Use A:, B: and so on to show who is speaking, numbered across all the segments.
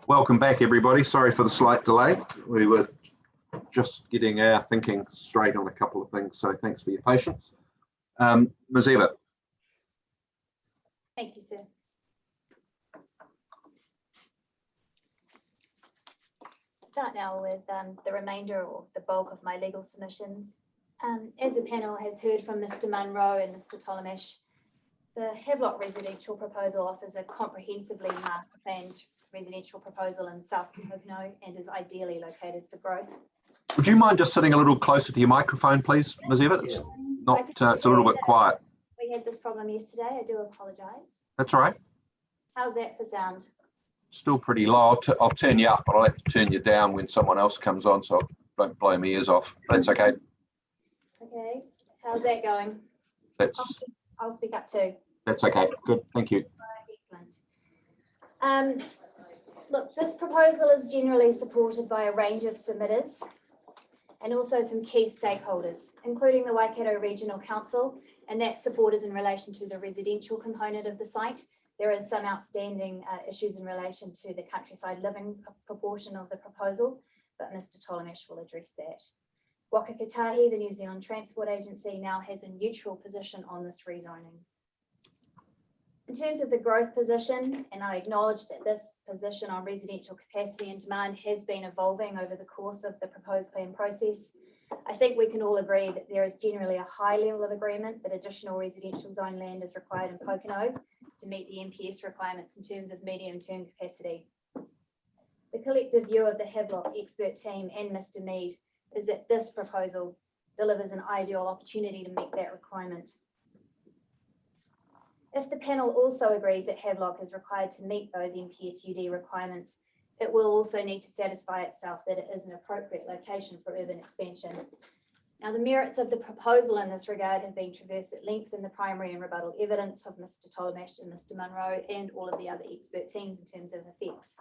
A: Welcome back, everybody. Sorry for the slight delay. We were just getting our thinking straight on a couple of things, so thanks for your patience. Ms. Eva.
B: Thank you, sir. Start now with the remainder or the bulk of my legal submissions. As the panel has heard from Mr. Munro and Mr. Ptolemesh, the Havelock residential proposal offers a comprehensively master planned residential proposal in South Pokeno and is ideally located for growth.
A: Would you mind just sitting a little closer to your microphone, please, Ms. Eva? It's a little bit quiet.
B: We had this problem yesterday. I do apologise.
A: That's all right.
B: How's that for sound?
A: Still pretty low. I'll turn you up, but I'll have to turn you down when someone else comes on, so don't blow my ears off. That's okay.
B: Okay. How's that going? I'll speak up too.
A: That's okay. Good. Thank you.
B: Excellent. Look, this proposal is generally supported by a range of submitters and also some key stakeholders, including the Waikato Regional Council, and that support is in relation to the residential component of the site. There is some outstanding issues in relation to the countryside living proportion of the proposal, but Mr. Ptolemesh will address that. Waka Kotahi, the New Zealand Transport Agency, now has a neutral position on this rezoning. In terms of the growth position, and I acknowledge that this position on residential capacity and demand has been evolving over the course of the proposed plan process, I think we can all agree that there is generally a high level of agreement that additional residential zone land is required in Pokeno to meet the MPS requirements in terms of medium-term capacity. The collective view of the Havelock expert team and Mr. Mead is that this proposal delivers an ideal opportunity to meet that requirement. If the panel also agrees that Havelock is required to meet those MPS UD requirements, it will also need to satisfy itself that it is an appropriate location for urban expansion. Now, the merits of the proposal in this regard have been traversed at length in the primary and rebuttal evidence of Mr. Ptolemesh and Mr. Munro and all of the other expert teams in terms of effects.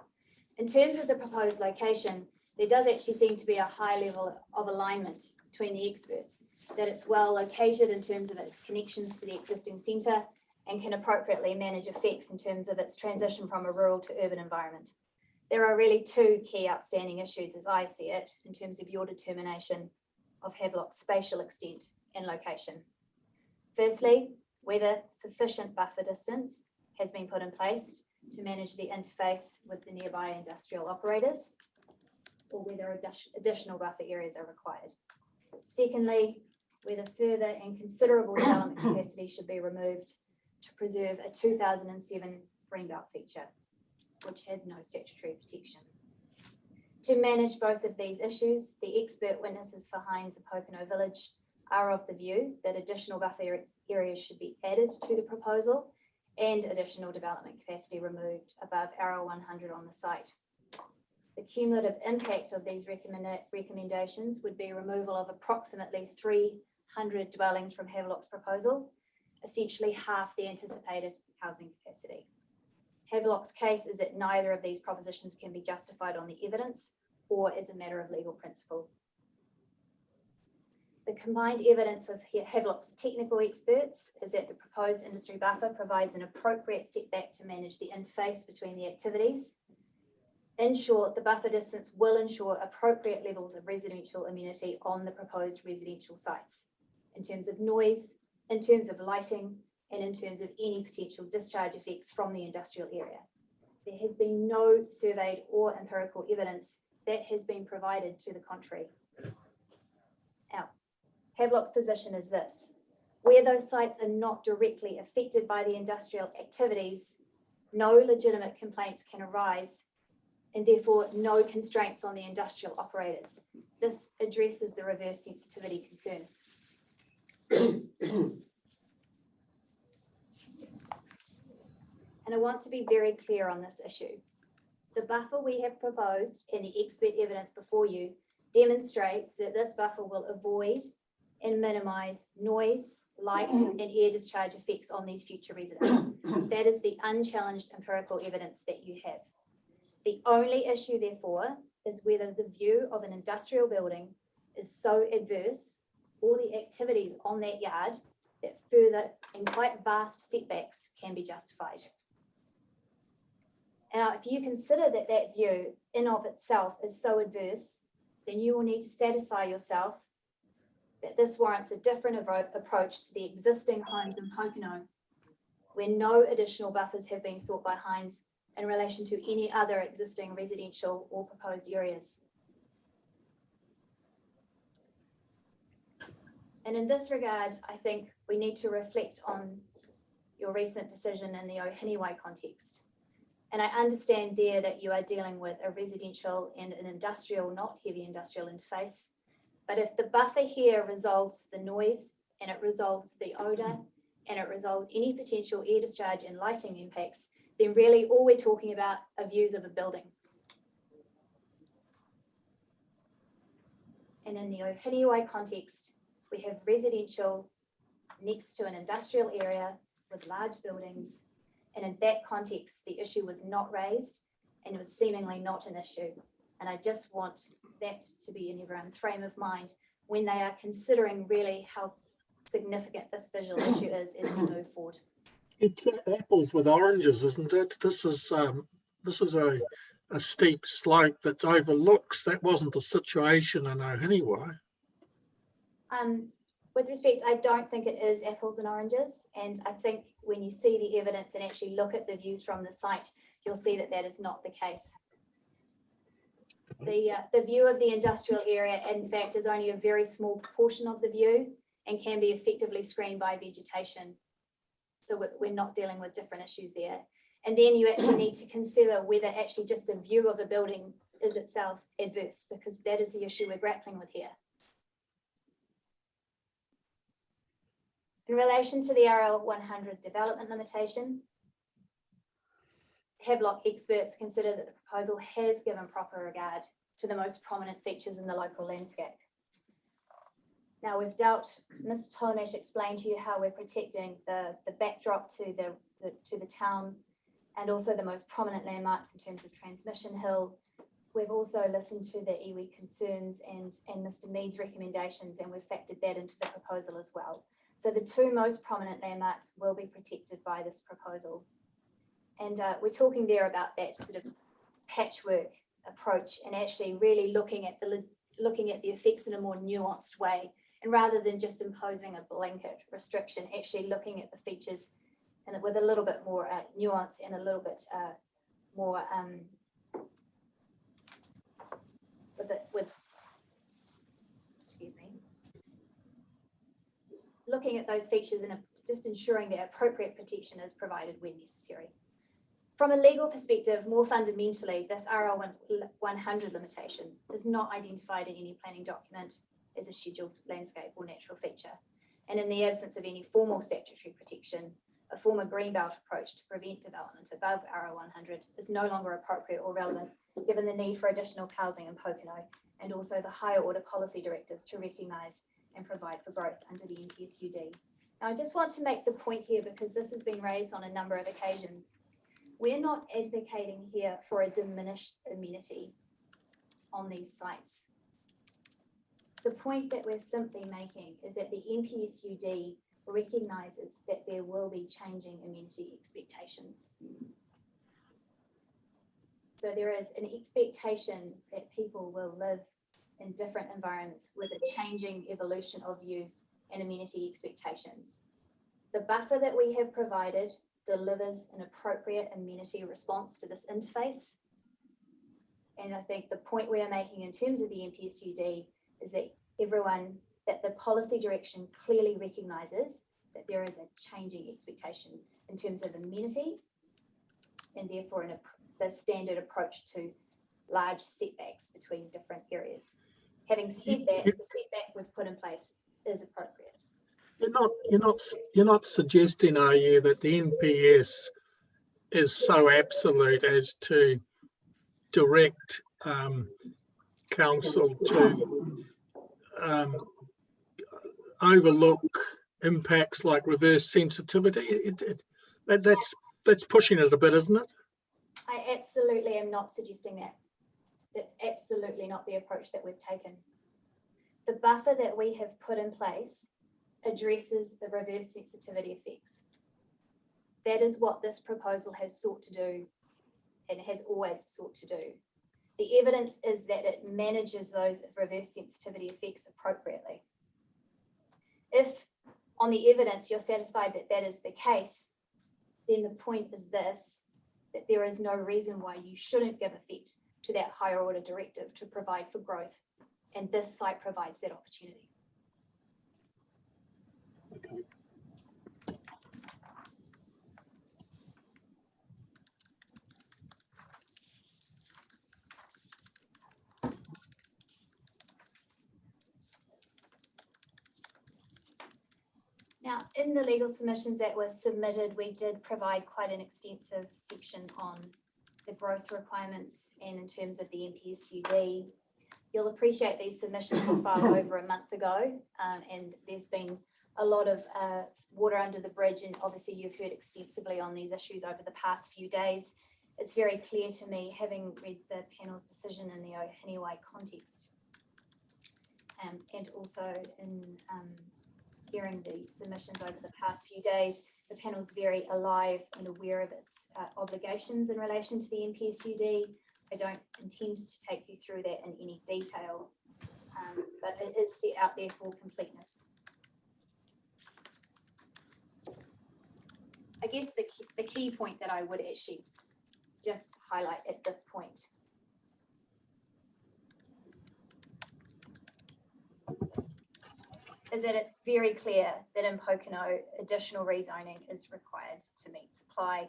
B: In terms of the proposed location, there does actually seem to be a high level of alignment between the experts, that it's well located in terms of its connections to the existing centre and can appropriately manage effects in terms of its transition from a rural to urban environment. There are really two key outstanding issues as I see it in terms of your determination of Havelock's spatial extent and location. Firstly, whether sufficient buffer distance has been put in place to manage the interface with the nearby industrial operators, or whether additional buffer areas are required. Secondly, whether further and considerable development capacity should be removed to preserve a 2007 Greenbelt feature, which has no statutory protection. To manage both of these issues, the expert witnesses for Hines and Pokeno Village are of the view that additional buffer areas should be added to the proposal and additional development capacity removed above arrow 100 on the site. The cumulative impact of these recommendations would be removal of approximately 300 dwellings from Havelock's proposal, essentially half the anticipated housing capacity. Havelock's case is that neither of these propositions can be justified on the evidence or as a matter of legal principle. The combined evidence of Havelock's technical experts is that the proposed industry buffer provides an appropriate setback to manage the interface between the activities. In short, the buffer distance will ensure appropriate levels of residential amenity on the proposed residential sites in terms of noise, in terms of lighting, and in terms of any potential discharge effects from the industrial area. There has been no surveyed or empirical evidence that has been provided to the contrary. Now, Havelock's position is this: where those sites are not directly affected by the industrial activities, no legitimate complaints can arise, and therefore no constraints on the industrial operators. This addresses the reverse sensitivity concern. And I want to be very clear on this issue. The buffer we have proposed and the expert evidence before you demonstrates that this buffer will avoid and minimise noise, light and air discharge effects on these future residents. That is the unchallenged empirical evidence that you have. The only issue, therefore, is whether the view of an industrial building is so adverse or the activities on that yard that further and quite vast setbacks can be justified. Now, if you consider that that view in of itself is so adverse, then you will need to satisfy yourself that this warrants a different approach to the existing homes in Pokeno, where no additional buffers have been sought by Hines in relation to any other existing residential or proposed areas. And in this regard, I think we need to reflect on your recent decision in the Ohiniwai context. And I understand there that you are dealing with a residential and an industrial, not heavy industrial interface. But if the buffer here resolves the noise and it resolves the odor and it resolves any potential air discharge and lighting impacts, then really all we're talking about are views of a building. And in the Ohiniwai context, we have residential next to an industrial area with large buildings. And in that context, the issue was not raised and it was seemingly not an issue. And I just want that to be in everyone's frame of mind when they are considering really how significant this visual issue is as we move forward.
C: It's apples with oranges, isn't it? This is a steep slope that overlooks. That wasn't the situation in Ohiniwai.
B: With respect, I don't think it is apples and oranges. And I think when you see the evidence and actually look at the views from the site, you'll see that that is not the case. The view of the industrial area, in fact, is only a very small proportion of the view and can be effectively screened by vegetation. So we're not dealing with different issues there. And then you actually need to consider whether actually just a view of a building is itself adverse, because that is the issue we're grappling with here. In relation to the RL 100 development limitation, Havelock experts consider that the proposal has given proper regard to the most prominent features in the local landscape. Now we've dealt, Mr. Tolomesh explained to you how we're protecting the backdrop to the town and also the most prominent landmarks in terms of Transmission Hill. We've also listened to the iwi concerns and Mr. Mead's recommendations, and we've factored that into the proposal as well. So the two most prominent landmarks will be protected by this proposal. And we're talking there about that sort of patchwork approach and actually really looking at the effects in a more nuanced way. And rather than just imposing a blanket restriction, actually looking at the features and with a little bit more nuance and a little bit more looking at those features and just ensuring that appropriate protection is provided when necessary. From a legal perspective, more fundamentally, this RL 100 limitation is not identified in any planning document as a scheduled landscape or natural feature. And in the absence of any formal statutory protection, a former greenbelt approach to prevent development above RL 100 is no longer appropriate or relevant, given the need for additional housing in Pokeno and also the higher order policy directives to recognise and provide for growth under the NPSUD. Now, I just want to make the point here, because this has been raised on a number of occasions. We're not advocating here for a diminished amenity on these sites. The point that we're simply making is that the NPSUD recognises that there will be changing amenity expectations. So there is an expectation that people will live in different environments with a changing evolution of use and amenity expectations. The buffer that we have provided delivers an appropriate amenity response to this interface. And I think the point we are making in terms of the NPSUD is that that the policy direction clearly recognises that there is a changing expectation in terms of amenity and therefore the standard approach to large setbacks between different areas. Having said that, the setback we've put in place is appropriate.
C: You're not suggesting, are you, that the NPS is so absolute as to direct council to overlook impacts like reverse sensitivity? That's pushing it a bit, isn't it?
B: I absolutely am not suggesting that. That's absolutely not the approach that we've taken. The buffer that we have put in place addresses the reverse sensitivity effects. That is what this proposal has sought to do and has always sought to do. The evidence is that it manages those reverse sensitivity effects appropriately. If on the evidence you're satisfied that that is the case, then the point is this, that there is no reason why you shouldn't give effect to that higher order directive to provide for growth, and this site provides that opportunity.
C: Okay.
B: Now, in the legal submissions that were submitted, we did provide quite an extensive section on the growth requirements and in terms of the NPSUD. You'll appreciate these submissions were filed over a month ago, and there's been a lot of water under the bridge, and obviously you've heard extensively on these issues over the past few days. It's very clear to me, having read the panel's decision in the Ohiniwai context, and also in hearing the submissions over the past few days, the panel's very alive and aware of its obligations in relation to the NPSUD. I don't intend to take you through that in any detail, but it is set out there for completeness. I guess the key point that I would actually just highlight at this point is that it's very clear that in Pokeno, additional rezoning is required to meet supply,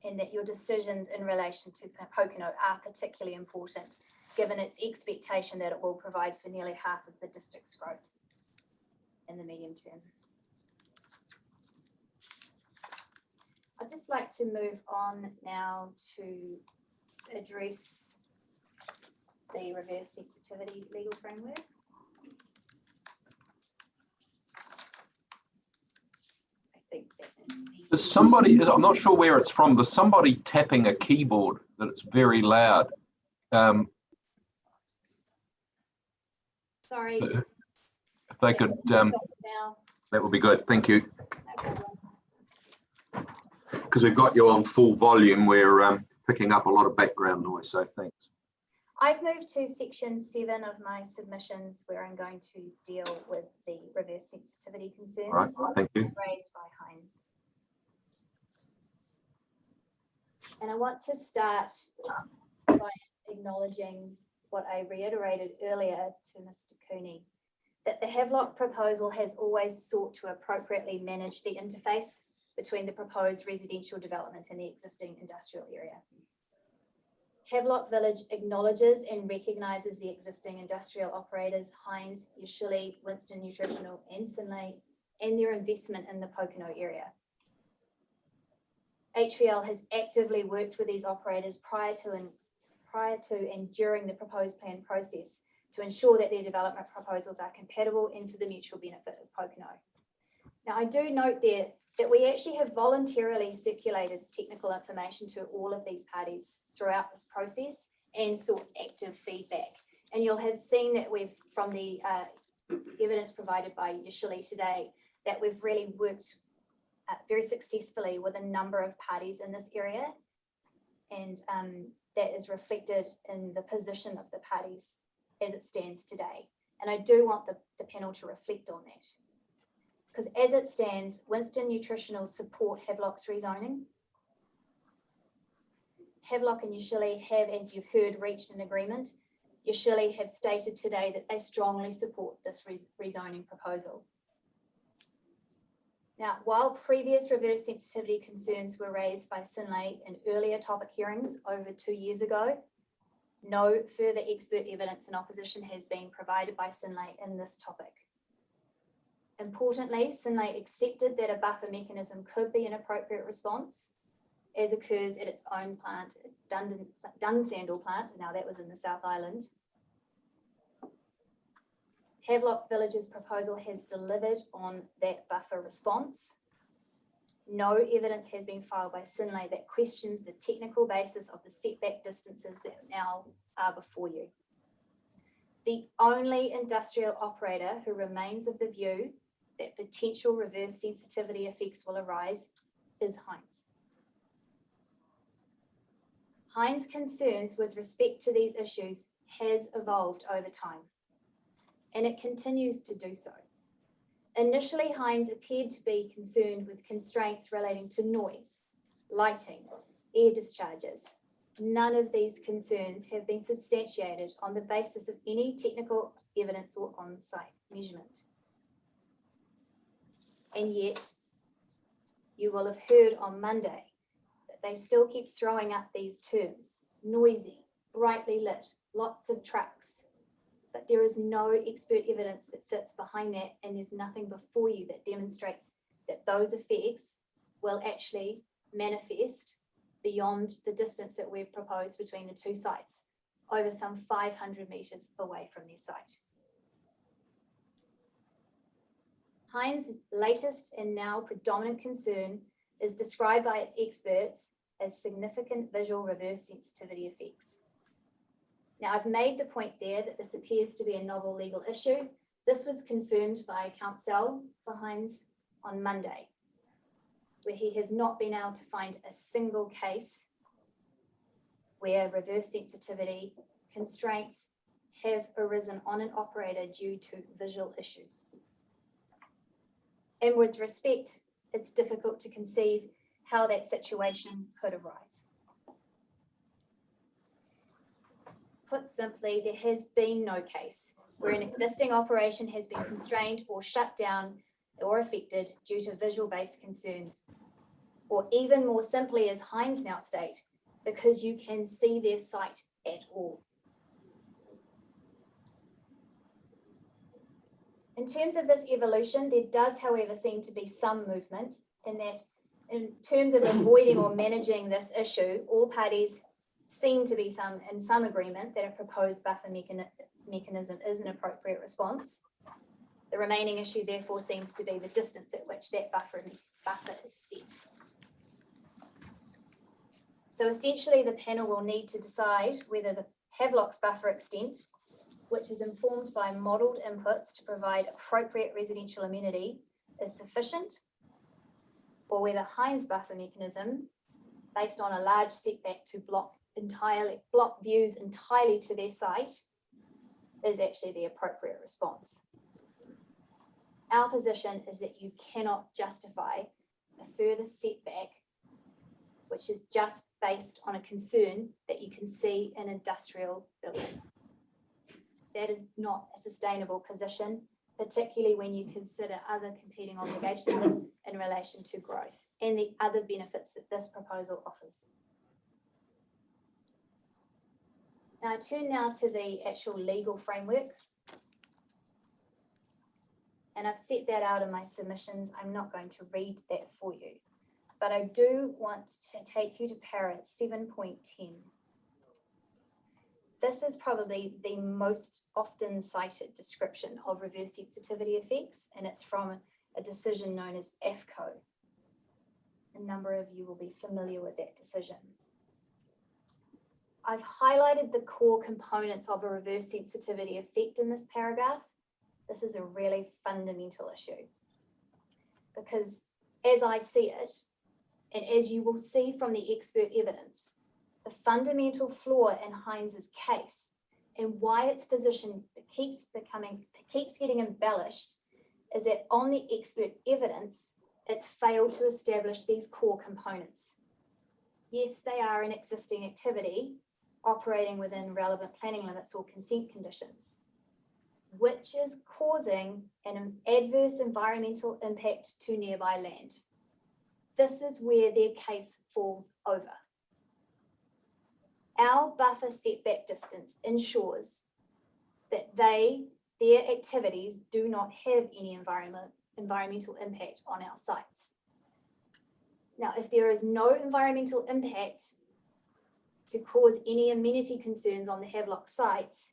B: and that your decisions in relation to Pokeno are particularly important, given its expectation that it will provide for nearly half of the district's growth in the medium term. I'd just like to move on now to address the reverse sensitivity legal framework.
A: There's somebody, I'm not sure where it's from, there's somebody tapping a keyboard that it's very loud.
B: Sorry.
A: If they could, that would be good. Thank you. Because we've got you on full volume, we're picking up a lot of background noise, so thanks.
B: I've moved to section 7 of my submissions, where I'm going to deal with the reverse sensitivity concerns
A: All right, thank you.
B: raised by Hines. And I want to start by acknowledging what I reiterated earlier to Mr. Cooney, that the Havelock proposal has always sought to appropriately manage the interface between the proposed residential development and the existing industrial area. Havelock Village acknowledges and recognises the existing industrial operators, Hines, Yashili, Winston Nutritional and Sinlay, and their investment in the Pokeno area. HVL has actively worked with these operators prior to and during the proposed plan process to ensure that their development proposals are compatible and for the mutual benefit of Pokeno. Now, I do note there that we actually have voluntarily circulated technical information to all of these parties throughout this process and sought active feedback. And you'll have seen that we've, from the evidence provided by Yashili today, that we've really worked very successfully with a number of parties in this area. And that is reflected in the position of the parties as it stands today. And I do want the panel to reflect on that. Because as it stands, Winston Nutritional support Havelock's rezoning. Havelock and Yashili have, as you've heard, reached an agreement. Yashili have stated today that they strongly support this rezoning proposal. Now, while previous reverse sensitivity concerns were raised by Sinlay in earlier topic hearings over 2 years ago, no further expert evidence in opposition has been provided by Sinlay in this topic. Importantly, Sinlay accepted that a buffer mechanism could be an appropriate response, as occurs at its own plant, Dunsandel plant, now that was in the South Island. Havelock Village's proposal has delivered on that buffer response. No evidence has been filed by Sinlay that questions the technical basis of the setback distances that now are before you. The only industrial operator who remains of the view that potential reverse sensitivity effects will arise is Hines. Hines' concerns with respect to these issues has evolved over time, and it continues to do so. Initially, Hines appeared to be concerned with constraints relating to noise, lighting, air discharges. None of these concerns have been substantiated on the basis of any technical evidence or on-site measurement. And yet, you will have heard on Monday that they still keep throwing up these terms: noisy, brightly lit, lots of trucks. But there is no expert evidence that sits behind that, and there's nothing before you that demonstrates that those effects will actually manifest beyond the distance that we've proposed between the two sites, over some 500 metres away from their site. Hines' latest and now predominant concern is described by its experts as significant visual reverse sensitivity effects. Now, I've made the point there that this appears to be a novel legal issue. This was confirmed by counsel for Hines on Monday, where he has not been able to find a single case where reverse sensitivity constraints have arisen on an operator due to visual issues. And with respect, it's difficult to conceive how that situation could arise. Put simply, there has been no case where an existing operation has been constrained or shut down or affected due to visual-based concerns, or even more simply, as Hines now state, because you can see their site at all. In terms of this evolution, there does, however, seem to be some movement in that in terms of avoiding or managing this issue, all parties seem to be in some agreement that a proposed buffer mechanism is an appropriate response. The remaining issue, therefore, seems to be the distance at which that buffer is set. So essentially, the panel will need to decide whether the Havelock's buffer extent, which is informed by modelled inputs to provide appropriate residential amenity, is sufficient, or whether Hines' buffer mechanism, based on a large setback to block views entirely to their site, is actually the appropriate response. Our position is that you cannot justify a further setback, which is just based on a concern that you can see an industrial building. That is not a sustainable position, particularly when you consider other competing obligations in relation to growth and the other benefits that this proposal offers. Now I turn now to the actual legal framework. And I've set that out in my submissions. I'm not going to read that for you, but I do want to take you to para 7.10. This is probably the most often cited description of reverse sensitivity effects, and it's from a decision known as AFCO. A number of you will be familiar with that decision. I've highlighted the core components of a reverse sensitivity effect in this paragraph. This is a really fundamental issue because as I see it, and as you will see from the expert evidence, the fundamental flaw in Hines' case and why its position keeps getting embellished is that on the expert evidence, it's failed to establish these core components. Yes, they are an existing activity operating within relevant planning limits or consent conditions, which is causing an adverse environmental impact to nearby land. This is where their case falls over. Our buffer setback distance ensures that their activities do not have any environmental impact on our sites. Now, if there is no environmental impact to cause any amenity concerns on the Havelock sites,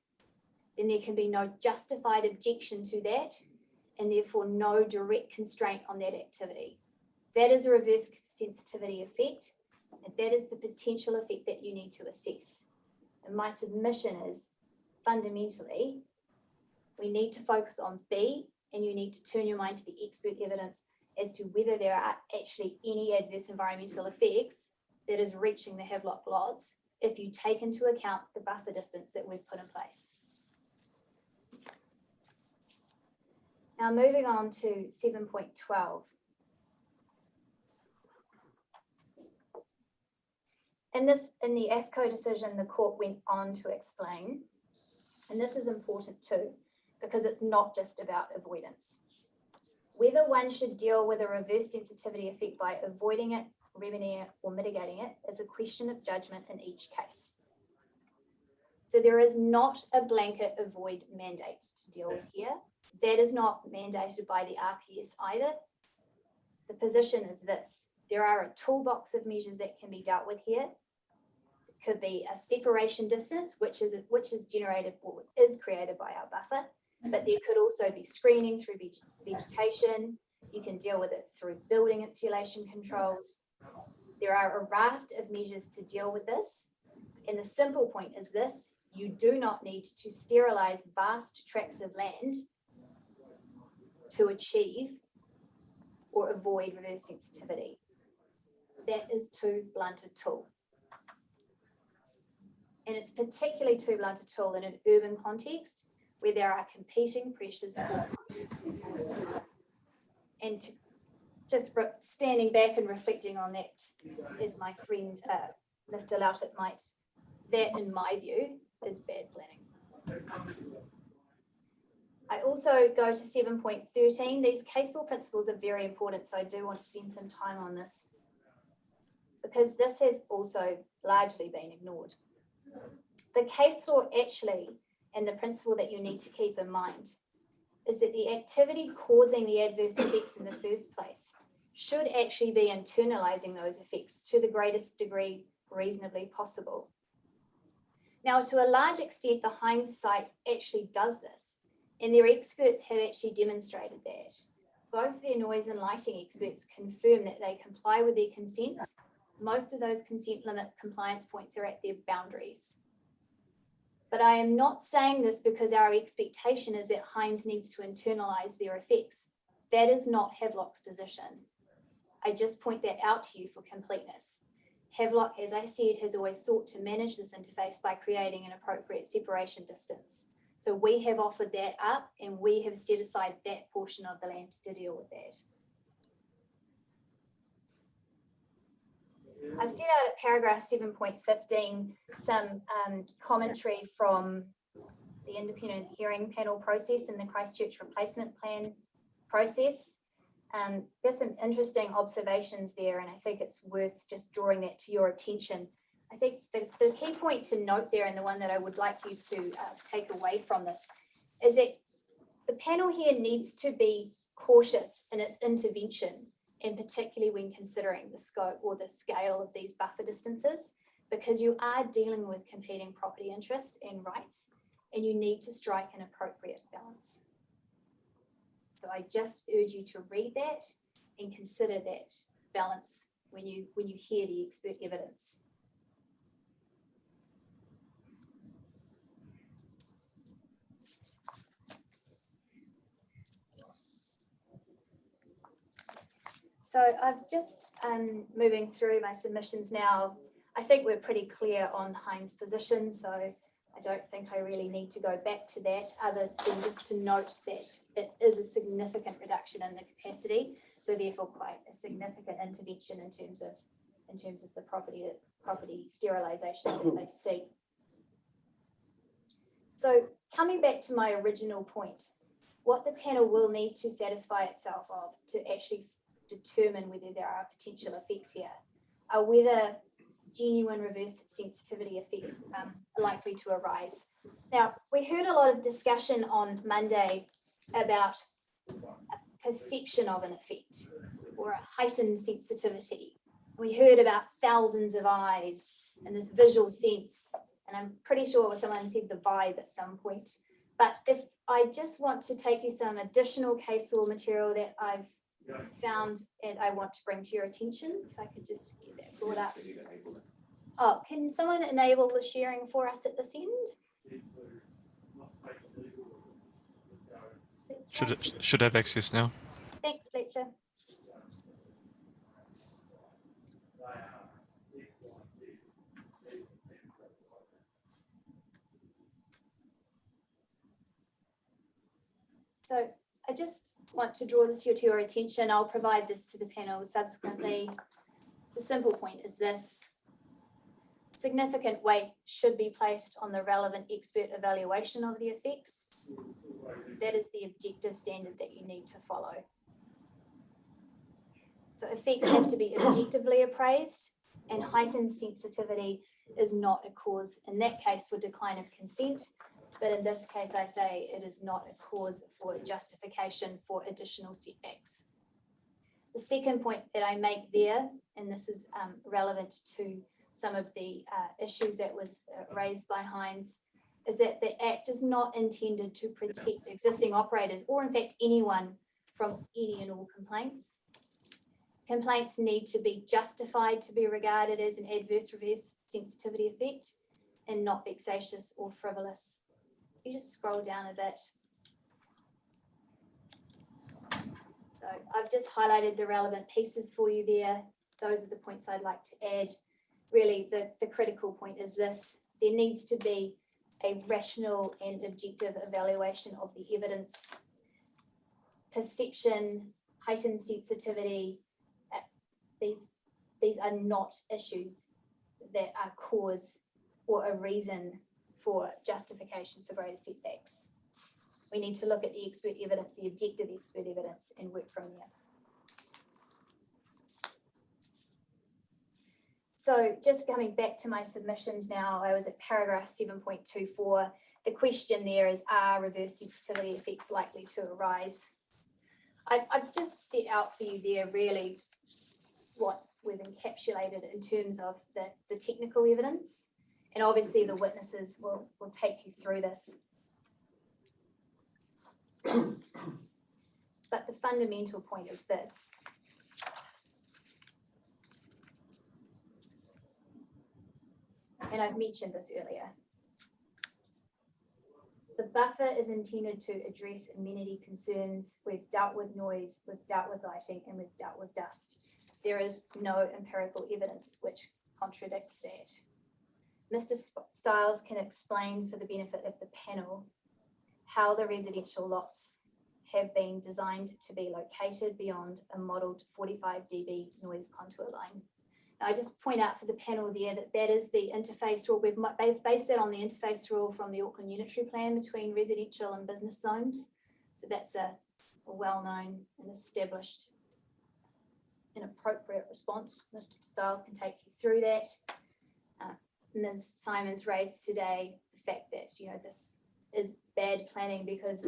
B: then there can be no justified objection to that and therefore no direct constraint on that activity. That is a reverse sensitivity effect, and that is the potential effect that you need to assess. And my submission is fundamentally, we need to focus on B, and you need to turn your mind to the expert evidence as to whether there are actually any adverse environmental effects that is reaching the Havelock lots if you take into account the buffer distance that we've put in place. Now moving on to 7.12. In the AFCO decision, the court went on to explain, and this is important too, because it's not just about avoidance. Whether one should deal with a reverse sensitivity effect by avoiding it, remedying it, or mitigating it is a question of judgment in each case. So there is not a blanket avoid mandate to deal with here. That is not mandated by the RPS either. The position is this: there are a toolbox of measures that can be dealt with here. It could be a separation distance, which is generated or is created by our buffer, but there could also be screening through vegetation. You can deal with it through building insulation controls. There are a raft of measures to deal with this. And the simple point is this: you do not need to sterilize vast tracts of land to achieve or avoid reverse sensitivity. That is too blunt a tool. And it's particularly too blunt a tool in an urban context where there are competing pressures for growth. And to just standing back and reflecting on that, as my friend Mr. Loutet might, that in my view is bad planning. I also go to 7.13. These case law principles are very important, so I do want to spend some time on this because this has also largely been ignored. The case law actually, and the principle that you need to keep in mind, is that the activity causing the adverse effects in the first place should actually be internalizing those effects to the greatest degree reasonably possible. Now, to a large extent, the Hines site actually does this, and their experts have actually demonstrated that. Both their noise and lighting experts confirm that they comply with their consents. Most of those consent limit compliance points are at their boundaries. But I am not saying this because our expectation is that Hines needs to internalize their effects. That is not Havelock's position. I just point that out to you for completeness. Havelock, as I said, has always sought to manage this interface by creating an appropriate separation distance. So we have offered that up and we have set aside that portion of the land to deal with that. I've set out at paragraph 7.15 some commentary from the independent hearing panel process and the Christchurch replacement plan process. There's some interesting observations there, and I think it's worth just drawing that to your attention. I think the key point to note there, and the one that I would like you to take away from this, is that the panel here needs to be cautious in its intervention, and particularly when considering the scope or the scale of these buffer distances, because you are dealing with competing property interests and rights, and you need to strike an appropriate balance. So I just urge you to read that and consider that balance when you hear the expert evidence. So I've just moving through my submissions now. I think we're pretty clear on Hines' position, so I don't think I really need to go back to that, other than just to note that it is a significant reduction in the capacity, so therefore quite a significant intervention in terms of the property sterilisation that they see. So coming back to my original point, what the panel will need to satisfy itself of to actually determine whether there are potential effects here are whether genuine reverse sensitivity effects are likely to arise. Now, we heard a lot of discussion on Monday about a perception of an effect or a heightened sensitivity. We heard about thousands of eyes and this visual sense, and I'm pretty sure someone said the vibe at some point. But if I just want to take you some additional case law material that I've found and I want to bring to your attention, if I could just get that brought up. Oh, can someone enable the sharing for us at this end?
D: Should have access now.
B: Thanks, Fletcher. So I just want to draw this to your attention. I'll provide this to the panel subsequently. The simple point is this: significant weight should be placed on the relevant expert evaluation of the effects. That is the objective standard that you need to follow. So effects have to be objectively appraised, and heightened sensitivity is not a cause in that case for decline of consent. But in this case, I say it is not a cause for justification for additional setbacks. The second point that I make there, and this is relevant to some of the issues that was raised by Heinz, is that the Act is not intended to protect existing operators or in fact anyone from any and all complaints. Complaints need to be justified to be regarded as an adverse reverse sensitivity effect and not vexatious or frivolous. You just scroll down a bit. So I've just highlighted the relevant pieces for you there. Those are the points I'd like to add. Really, the critical point is this: there needs to be a rational and objective evaluation of the evidence. Perception, heightened sensitivity, these are not issues that are cause or a reason for justification for greater setbacks. We need to look at the expert evidence, the objective expert evidence, and work from there. So just coming back to my submissions now, I was at paragraph 7.24. The question there is, are reverse sensitivity effects likely to arise? I've just set out for you there really what we've encapsulated in terms of the technical evidence. And obviously the witnesses will take you through this. But the fundamental point is this: and I've mentioned this earlier. The buffer is intended to address amenity concerns. We've dealt with noise, we've dealt with lighting, and we've dealt with dust. There is no empirical evidence which contradicts that. Mr. Stiles can explain for the benefit of the panel how the residential lots have been designed to be located beyond a modelled 45 dB noise contour line. Now, I just point out for the panel there that that is the interface rule. They've based it on the interface rule from the Auckland Unitary Plan between residential and business zones. So that's a well-known and established and appropriate response. Mr. Stiles can take you through that. Ms. Simons raised today the fact that, this is bad planning because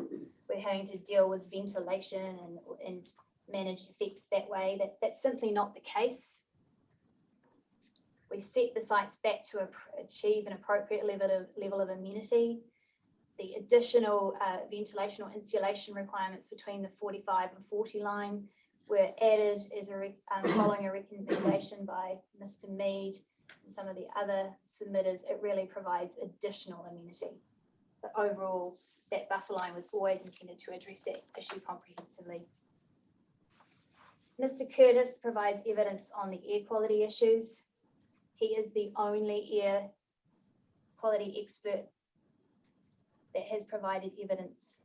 B: we're having to deal with ventilation and manage effects that way. That's simply not the case. We set the sites back to achieve an appropriate level of amenity. The additional ventilation or insulation requirements between the 45 and 40 line were added as following a recommendation by Mr. Mead and some of the other submitters. It really provides additional amenity. But overall, that buffer line was always intended to address that issue comprehensively. Mr. Curtis provides evidence on the air quality issues. He is the only air quality expert that has provided evidence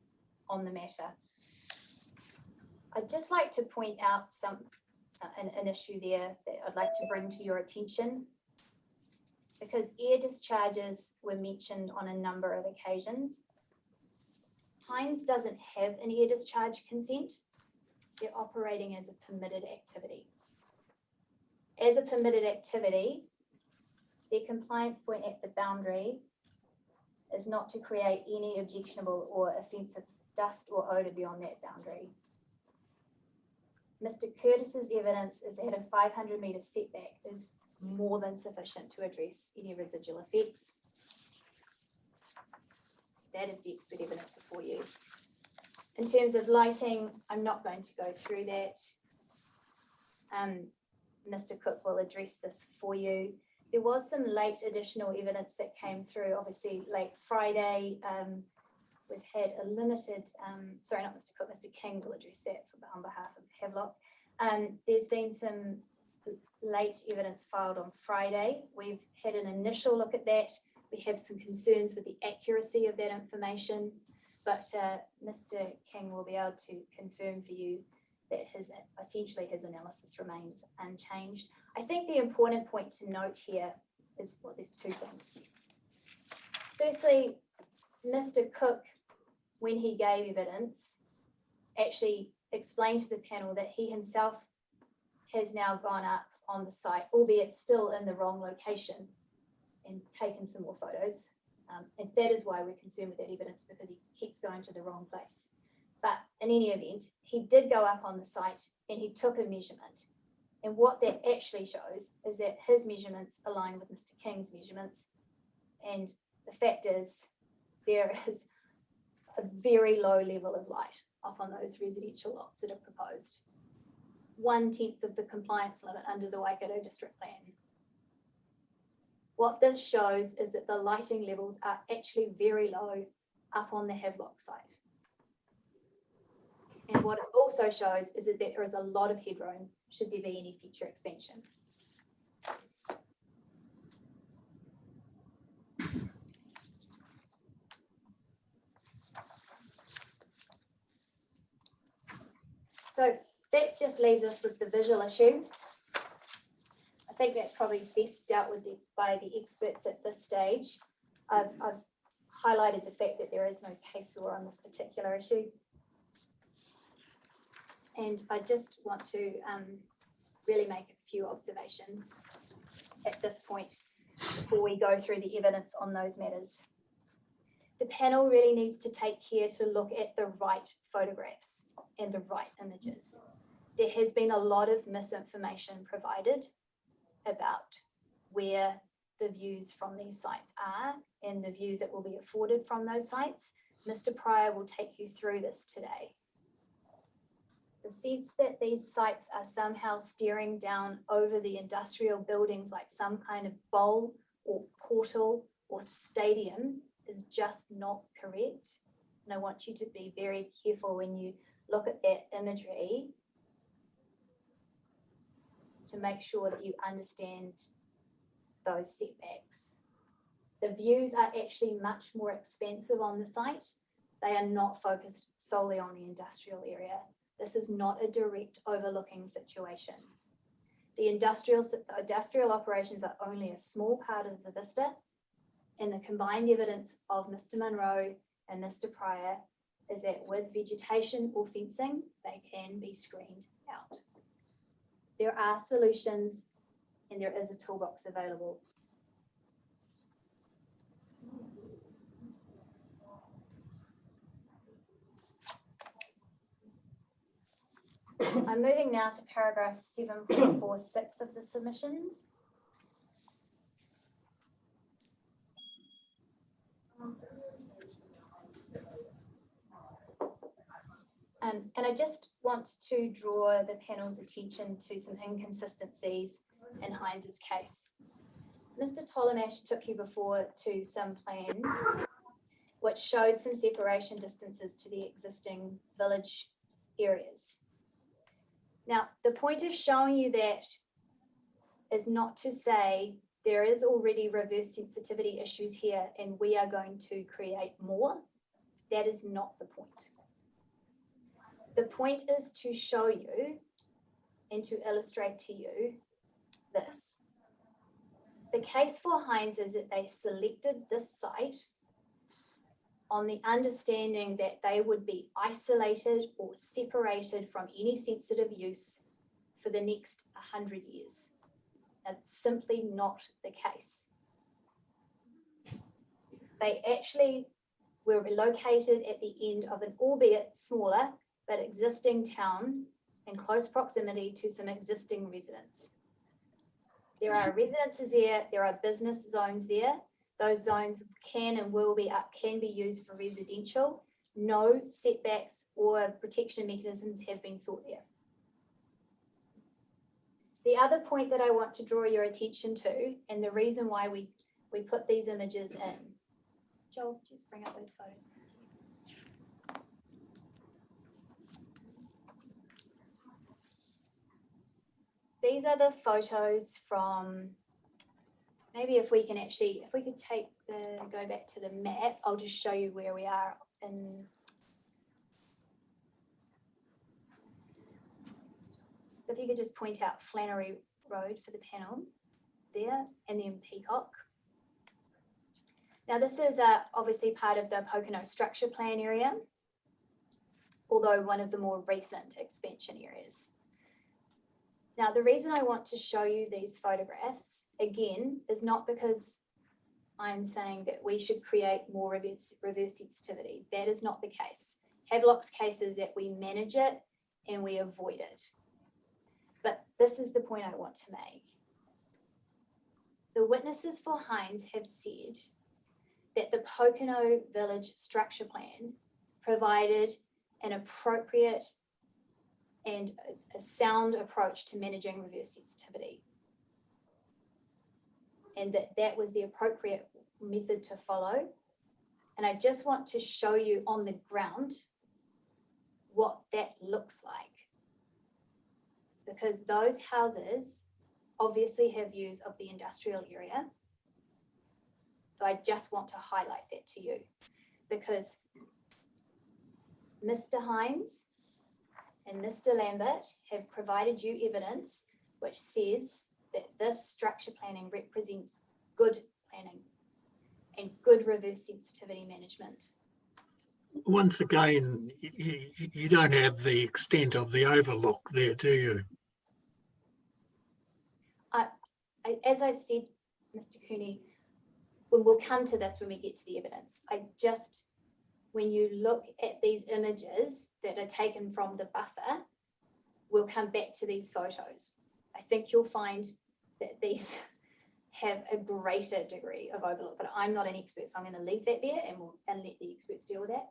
B: on the matter. I'd just like to point out an issue there that I'd like to bring to your attention, because air discharges were mentioned on a number of occasions. Heinz doesn't have an air discharge consent. They're operating as a permitted activity. As a permitted activity, their compliance point at the boundary is not to create any objectionable or offensive dust or odour beyond that boundary. Mr. Curtis's evidence is that a 500 metre setback is more than sufficient to address any residual effects. That is the expert evidence before you. In terms of lighting, I'm not going to go through that. Mr. Cook will address this for you. There was some late additional evidence that came through, obviously late Friday. We've had a limited, sorry, not Mr. Cook, Mr. King will address that on behalf of Havelock. There's been some late evidence filed on Friday. We've had an initial look at that. We have some concerns with the accuracy of that information. but Mr. King will be able to confirm for you that essentially his analysis remains unchanged. I think the important point to note here is, well, there's two things. Firstly, Mr. Cook, when he gave evidence, actually explained to the panel that he himself has now gone up on the site, albeit still in the wrong location, and taken some more photos. And that is why we're concerned with that evidence, because he keeps going to the wrong place. But in any event, he did go up on the site and he took a measurement. And what that actually shows is that his measurements align with Mr. King's measurements. And the fact is, there is a very low level of light up on those residential lots that are proposed. 1/10 of the compliance limit under the Waikato District Plan. What this shows is that the lighting levels are actually very low up on the Havelock site. And what it also shows is that there is a lot of headroom should there be any future expansion. So that just leaves us with the visual issue. I think that's probably best dealt with by the experts at this stage. I've highlighted the fact that there is no case law on this particular issue. And I just want to really make a few observations at this point before we go through the evidence on those matters. The panel really needs to take care to look at the right photographs and the right images. There has been a lot of misinformation provided about where the views from these sites are and the views that will be afforded from those sites. Mr. Pryor will take you through this today. The sense that these sites are somehow staring down over the industrial buildings like some kind of bowl or portal or stadium is just not correct. And I want you to be very careful when you look at that imagery to make sure that you understand those setbacks. The views are actually much more expansive on the site. They are not focused solely on the industrial area. This is not a direct overlooking situation. The industrial operations are only a small part of the vista, and the combined evidence of Mr. Munro and Mr. Pryor is that with vegetation or fencing, they can be screened out. There are solutions and there is a toolbox available. I'm moving now to paragraph 7.46 of the submissions. And I just want to draw the panel's attention to some inconsistencies in Heinz's case. Mr. Tolomash took you before to some plans which showed some separation distances to the existing village areas. Now, the point of showing you that is not to say there is already reverse sensitivity issues here and we are going to create more. That is not the point. The point is to show you and to illustrate to you this. The case for Heinz is that they selected this site on the understanding that they would be isolated or separated from any sensitive use for the next 100 years. That's simply not the case. They actually were located at the end of an albeit smaller but existing town in close proximity to some existing residents. There are residences there are business zones there. Those zones can and will be can be used for residential. No setbacks or protection mechanisms have been sought there. The other point that I want to draw your attention to, and the reason why we put these images in. Joel, just bring up those photos. These are the photos from, maybe if we could go back to the map, I'll just show you where we are in so if you could just point out Flannery Road for the panel there, and then Peacock. Now this is obviously part of the Pokeno structure plan area, although one of the more recent expansion areas. Now the reason I want to show you these photographs again is not because I'm saying that we should create more reverse sensitivity. That is not the case. Havelock's case is that we manage it and we avoid it. But this is the point I want to make. The witnesses for Hines have said that the Pokeno Village structure plan provided an appropriate and a sound approach to managing reverse sensitivity. And that was the appropriate method to follow. And I just want to show you on the ground what that looks like. Because those houses obviously have views of the industrial area. So I just want to highlight that to you, because Mr. Hines and Mr. Lambert have provided you evidence which says that this structure planning represents good planning and good reverse sensitivity management.
C: Once again, you don't have the extent of the overlook there, do you?
B: As I said, Mr. Cooney, we'll come to this when we get to the evidence. When you look at these images that are taken from the buffer, we'll come back to these photos. I think you'll find that these have a greater degree of overlook, but I'm not an expert, so I'm going to leave that there and let the experts deal with that.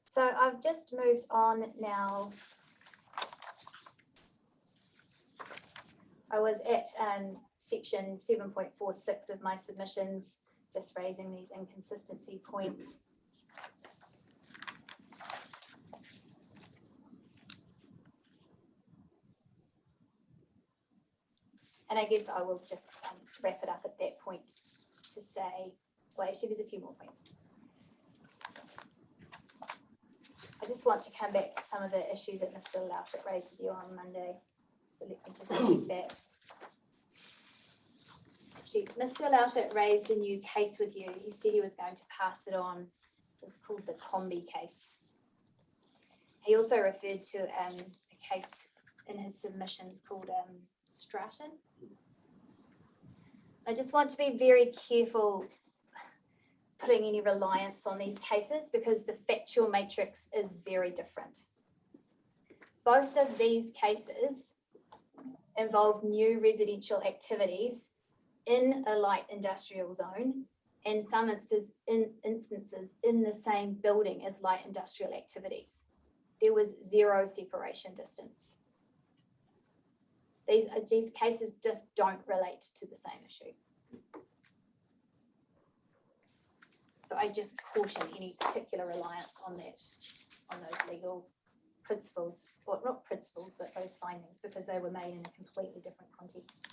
B: So I've just moved on now. I was at section 7.46 of my submissions, just raising these inconsistency points. And I guess I will just wrap it up at that point to say, well, actually there's a few more points. I just want to come back to some of the issues that Mr. Louchett raised with you on Monday. So let me just check that. Actually, Mr. Louchett raised a new case with you. He said he was going to pass it on. It's called the Combi case. He also referred to a case in his submissions called Stratton. I just want to be very careful putting any reliance on these cases because the factual matrix is very different. Both of these cases involve new residential activities in a light industrial zone, and some instances in the same building as light industrial activities. There was zero separation distance. These cases just don't relate to the same issue. So I just caution any particular reliance on those legal principles, or not principles, but those findings, because they were made in a completely different context.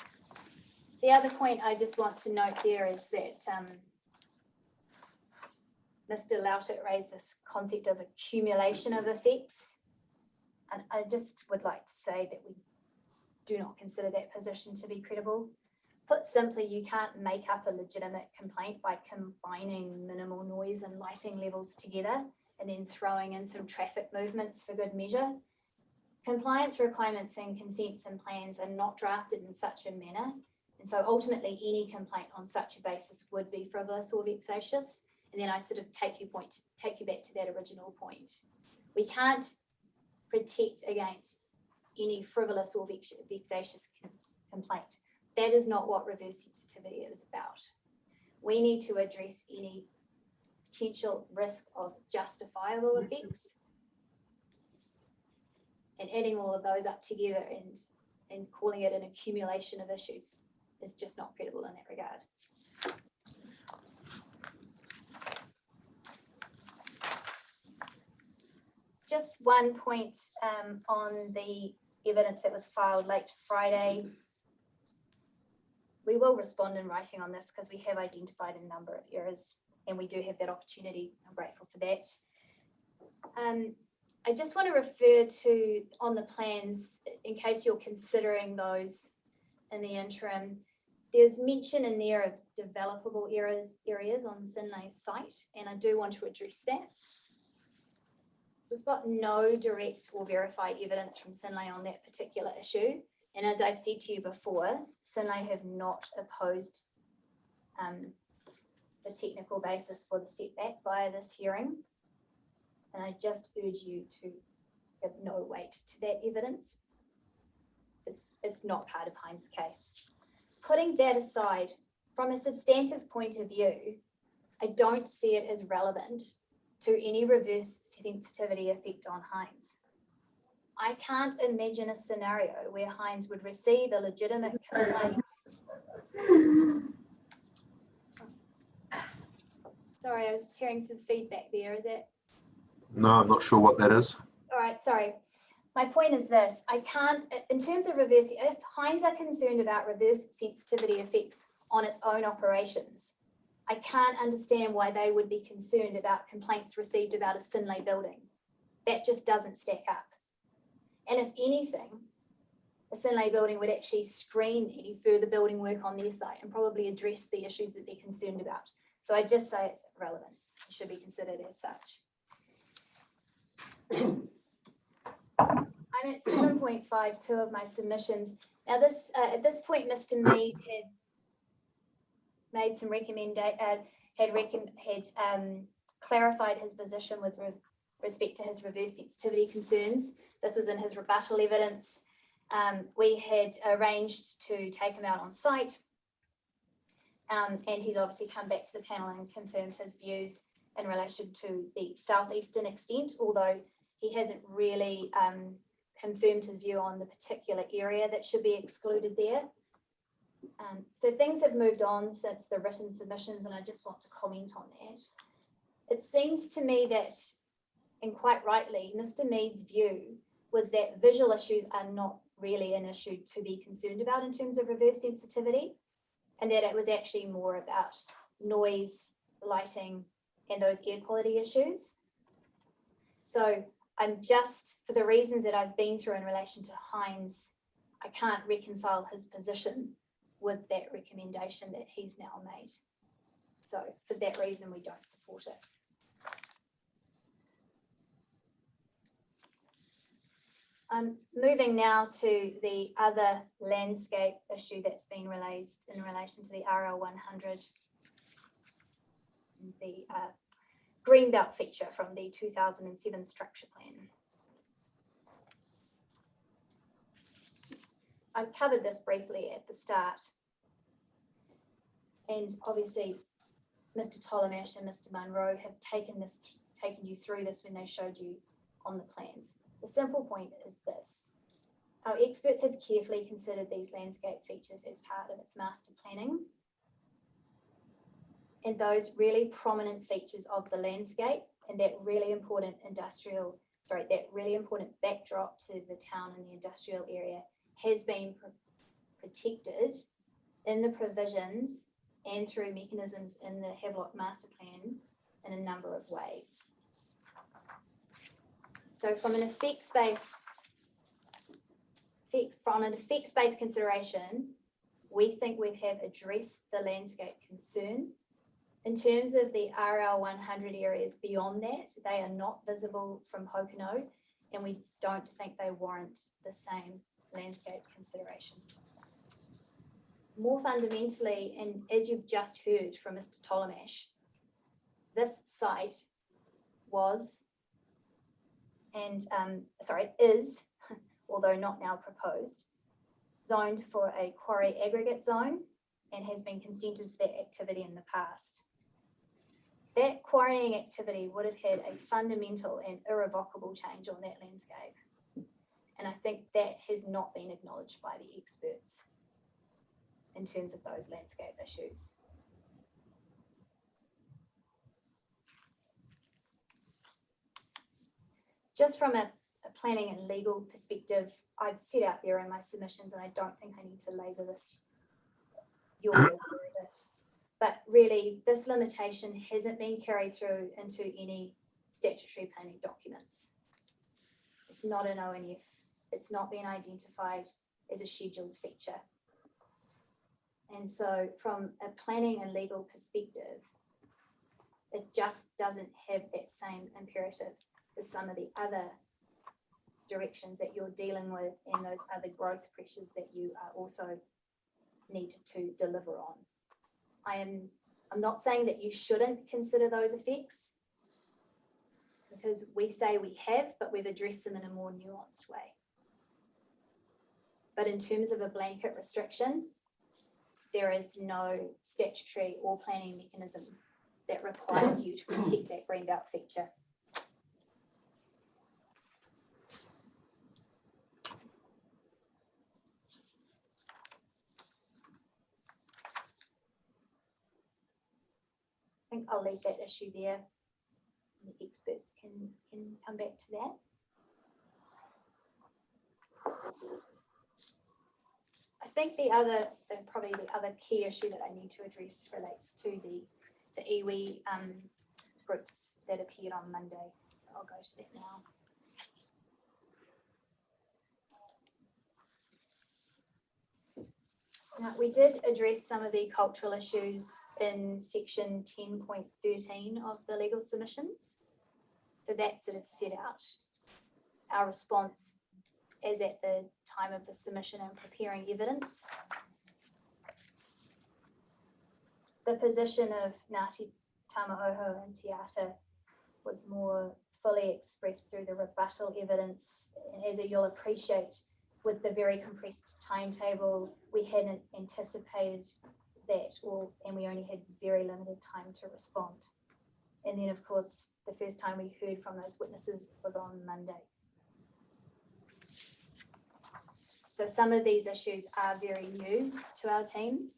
B: The other point I just want to note there is that Mr. Louchett raised this concept of accumulation of effects. And I just would like to say that we do not consider that position to be credible. Put simply, you can't make up a legitimate complaint by combining minimal noise and lighting levels together and then throwing in some traffic movements for good measure. Compliance requirements and consents and plans are not drafted in such a manner. And so ultimately any complaint on such a basis would be frivolous or vexatious. And then I sort of take you back to that original point. We can't protect against any frivolous or vexatious complaint. That is not what reverse sensitivity is about. We need to address any potential risk of justifiable effects, and adding all of those up together and calling it an accumulation of issues is just not credible in that regard. just one point on the evidence that was filed late Friday. We will respond in writing on this because we have identified a number of errors and we do have that opportunity. I'm grateful for that. I just want to refer to on the plans, in case you're considering those in the interim, there's mention in there of developable areas on Sinlay's site, and I do want to address that. We've got no direct or verified evidence from Sinlay on that particular issue. And as I said to you before, Sinlay have not opposed the technical basis for the setback via this hearing. And I just urge you to give no weight to that evidence. It's not part of Hines' case. Putting that aside, from a substantive point of view, I don't see it as relevant to any reverse sensitivity effect on Hines. I can't imagine a scenario where Hines would receive a legitimate complaint. Sorry, I was just hearing some feedback there, is it?
A: No, I'm not sure what that is.
B: All right, sorry. My point is this, I can't, in terms of reverse, if Hines are concerned about reverse sensitivity effects on its own operations, I can't understand why they would be concerned about complaints received about a Sinlay building. That just doesn't stack up. And if anything, a Sinlay building would actually screen any further building work on their site and probably address the issues that they're concerned about. So I just say it's irrelevant. It should be considered as such. I'm at 7.52 of my submissions. Now this, at this point, Mr. Mead had made some clarified his position with respect to his reverse sensitivity concerns. This was in his rebuttal evidence. We had arranged to take him out on site, and he's obviously come back to the panel and confirmed his views in relation to the southeastern extent, although he hasn't really confirmed his view on the particular area that should be excluded there. So things have moved on since the written submissions, and I just want to comment on that. It seems to me that, and quite rightly, Mr. Mead's view was that visual issues are not really an issue to be concerned about in terms of reverse sensitivity, and that it was actually more about noise, lighting, and those air quality issues. So I'm just, for the reasons that I've been through in relation to Hines, I can't reconcile his position with that recommendation that he's now made. So for that reason, we don't support it. I'm moving now to the other landscape issue that's been raised in relation to the RL 100, the greenbelt feature from the 2007 structure plan. I've covered this briefly at the start, and obviously Mr. Tolamash and Mr. Munro have taken you through this when they showed you on the plans. The simple point is this: our experts have carefully considered these landscape features as part of its master planning, and those really prominent features of the landscape and that really important backdrop to the town and the industrial area has been protected in the provisions and through mechanisms in the Havelock Master Plan in a number of ways. So from an effects-based consideration, we think we have addressed the landscape concern. In terms of the RL 100 areas beyond that, they are not visible from Pokeno, and we don't think they warrant the same landscape consideration. More fundamentally, and as you've just heard from Mr. Tolamash, this site was is, although not now proposed, zoned for a quarry aggregate zone and has been consented for that activity in the past. That quarrying activity would have had a fundamental and irrevocable change on that landscape. And I think that has not been acknowledged by the experts in terms of those landscape issues. just from a planning and legal perspective, I've set out there in my submissions, and I don't think I need to labour this your way through it. But really, this limitation hasn't been carried through into any statutory planning documents. It's not an ONF. It's not been identified as a scheduled feature. And so from a planning and legal perspective, it just doesn't have that same imperative as some of the other directions that you're dealing with and those other growth pressures that you are also need to deliver on. I'm not saying that you shouldn't consider those effects, because we say we have, but we've addressed them in a more nuanced way. But in terms of a blanket restriction, there is no statutory or planning mechanism that requires you to protect that greenbelt feature. I think I'll leave that issue there. The experts can come back to that. I think probably the other key issue that I need to address relates to the iwi groups that appeared on Monday. So I'll go to that now. Now, we did address some of the cultural issues in section 10.13 of the legal submissions. So that sort of set out our response as at the time of the submission and preparing evidence. The position of Ngāti Tamaoho and Te Ata was more fully expressed through the rebuttal evidence. As you'll appreciate, with the very compressed timetable, we hadn't anticipated that, and we only had very limited time to respond. And then, of course, the first time we heard from those witnesses was on Monday. So some of these issues are very new to our team.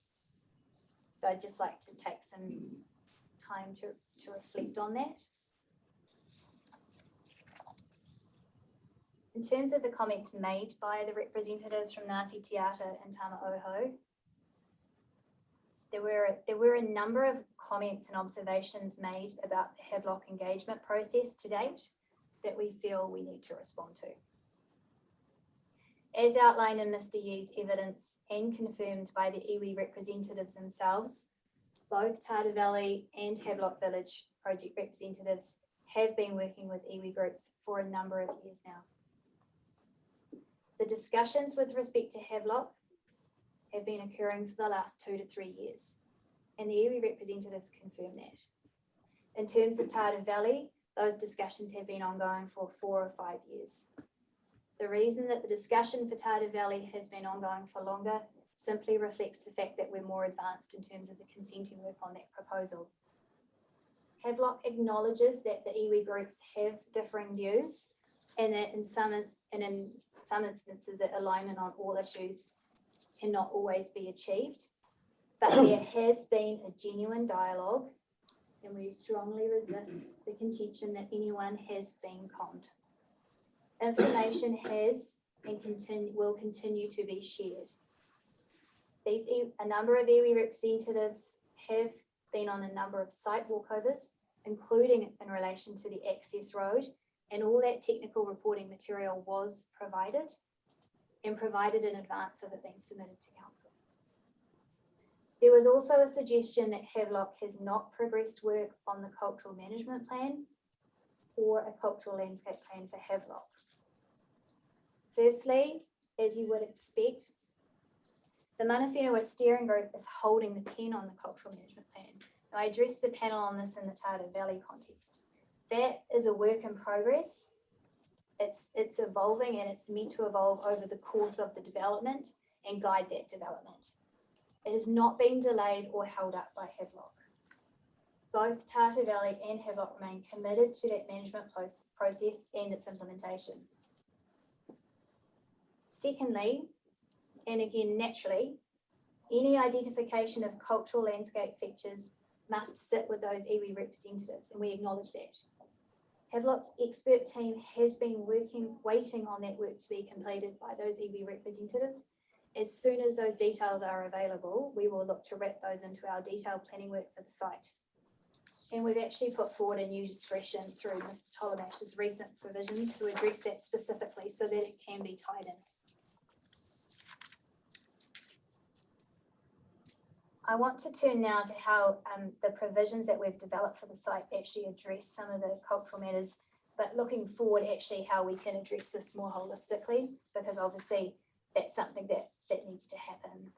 B: So I'd just like to take some time to reflect on that. In terms of the comments made by the representatives from Ngāti Te Ata and Tamaoho, there were a number of comments and observations made about the Havelock engagement process to date that we feel we need to respond to. As outlined in Mr. Yee's evidence and confirmed by the iwi representatives themselves, both Tata Valley and Havelock Village project representatives have been working with iwi groups for a number of years now. The discussions with respect to Havelock have been occurring for the last 2 to 3 years, and the iwi representatives confirm that. In terms of Tata Valley, those discussions have been ongoing for 4 or 5 years. The reason that the discussion for Tata Valley has been ongoing for longer simply reflects the fact that we're more advanced in terms of the consenting work on that proposal. Havelock acknowledges that the iwi groups have differing views, and that in some instances that alignment on all issues cannot always be achieved, but there has been a genuine dialogue, and we strongly resist the contention that anyone has been conned. Information has and will continue to be shared. A number of iwi representatives have been on a number of site walkovers, including in relation to the access road, and all that technical reporting material was provided in advance of it being submitted to council. There was also a suggestion that Havelock has not progressed work on the cultural management plan or a cultural landscape plan for Havelock. Firstly, as you would expect, the Mana Whenua steering group is holding the 10 on the cultural management plan. Now, I addressed the panel on this in the Tata Valley context. That is a work in progress. It's evolving, and it's meant to evolve over the course of the development and guide that development. It has not been delayed or held up by Havelock. Both Tata Valley and Havelock remain committed to that management process and its implementation. Secondly, and again naturally, any identification of cultural landscape features must sit with those iwi representatives, and we acknowledge that. Havelock's expert team has been waiting on that work to be completed by those iwi representatives. As soon as those details are available, we will look to wrap those into our detailed planning work for the site. And we've actually put forward a new discretion through Mr. Tolemash's recent provisions to address that specifically so that it can be tied in. I want to turn now to how the provisions that we've developed for the site actually address some of the cultural matters, but looking forward actually how we can address this more holistically, because obviously that's something that needs to happen.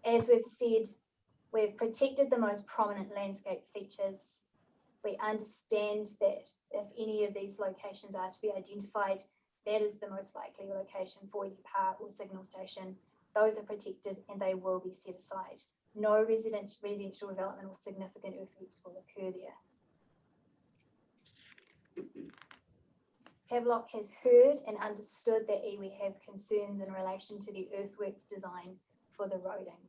B: As we've said, we've protected the most prominent landscape features. We understand that if any of these locations are to be identified, that is the most likely location for any park or signal station. Those are protected and they will be set aside. No residential development or significant earthworks will occur there. Havelock has heard and understood that iwi have concerns in relation to the earthworks design for the roading.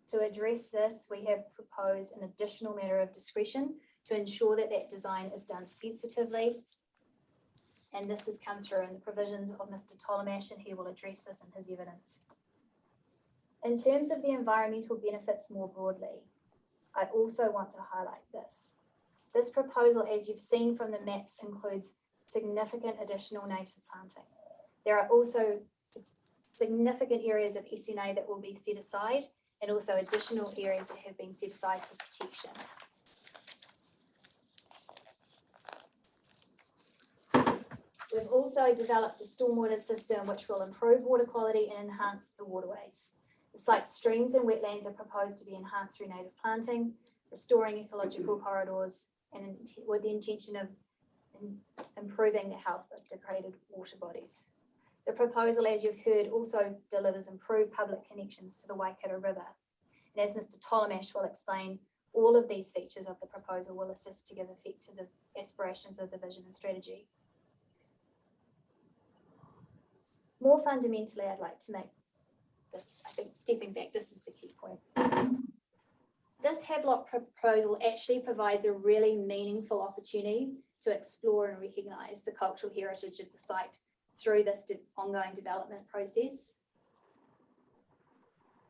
B: To address this, we have proposed an additional matter of discretion to ensure that that design is done sensitively. And this has come through in the provisions of Mr. Tolemash, and he will address this in his evidence. In terms of the environmental benefits more broadly, I also want to highlight this. This proposal, as you've seen from the maps, includes significant additional native planting. There are also significant areas of SNA that will be set aside, and also additional areas that have been set aside for protection. We've also developed a stormwater system which will improve water quality and enhance the waterways. The site's streams and wetlands are proposed to be enhanced through native planting, restoring ecological corridors, and with the intention of improving the health of degraded water bodies. The proposal, as you've heard, also delivers improved public connections to the Waikato River. And as Mr. Tolemash will explain, all of these features of the proposal will assist to give effect to the aspirations of the vision and strategy. More fundamentally, I'd like to make this, I think stepping back, this is the key point. This Havelock proposal actually provides a really meaningful opportunity to explore and recognise the cultural heritage of the site through this ongoing development process.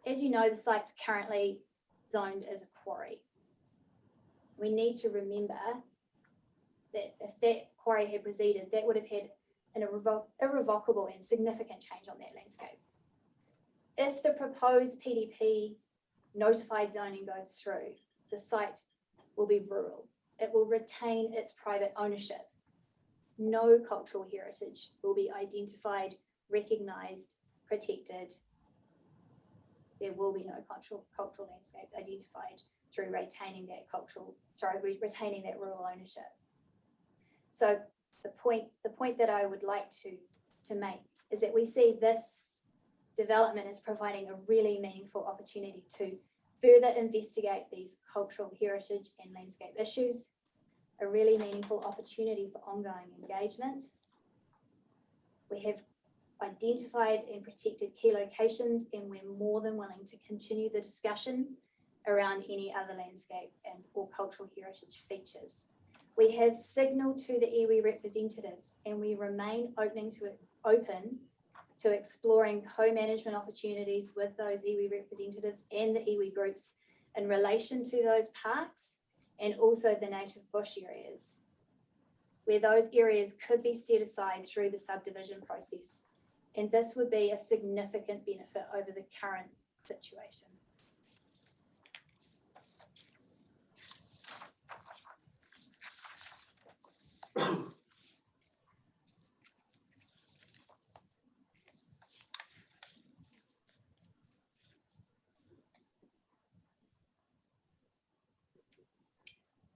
B: As you know, the site's currently zoned as a quarry. We need to remember that if that quarry had proceeded, that would have had an irrevocable and significant change on that landscape. If the proposed PDP notified zoning goes through, the site will be rural. It will retain its private ownership. No cultural heritage will be identified, recognised, protected. There will be no cultural landscape identified through retaining that retaining that rural ownership. So the point that I would like to make is that we see this development as providing a really meaningful opportunity to further investigate these cultural heritage and landscape issues, a really meaningful opportunity for ongoing engagement. We have identified and protected key locations, and we're more than willing to continue the discussion around any other landscape and or cultural heritage features. We have signalled to the iwi representatives, and we remain open to exploring co-management opportunities with those iwi representatives and the iwi groups in relation to those parks and also the native bush areas, where those areas could be set aside through the subdivision process. And this would be a significant benefit over the current situation.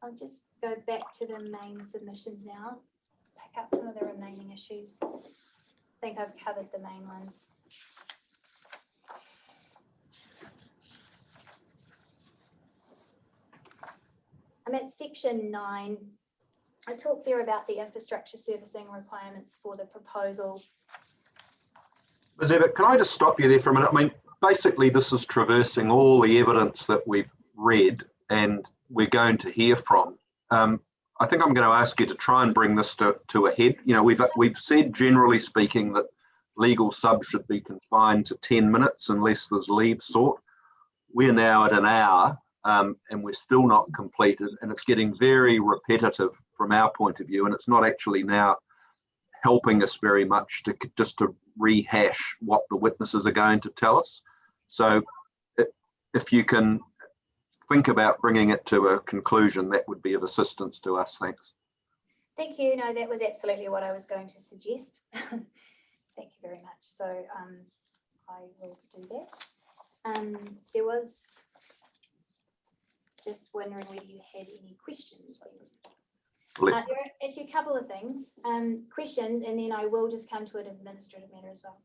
B: I'll just go back to the main submissions now, pick up some of the remaining issues. I think I've covered the main ones. I'm at section 9. I talked there about the infrastructure servicing requirements for the proposal.
A: Ms. Evatt, can I just stop you there for a minute? I mean, basically this is traversing all the evidence that we've read and we're going to hear from. I think I'm going to ask you to try and bring this to a head. You know, we've said, generally speaking, that legal sub should be confined to 10 minutes unless there's leave sought. We're now at an hour and we're still not completed, and it's getting very repetitive from our point of view, and it's not actually now helping us very much to rehash what the witnesses are going to tell us. So if you can think about bringing it to a conclusion, that would be of assistance to us. Thanks.
B: Thank you. No, that was absolutely what I was going to suggest. Thank you very much. So I will do that. There was just wondering whether you had any questions. There are actually a couple of things, questions, and then I will just come to an administrative matter as well.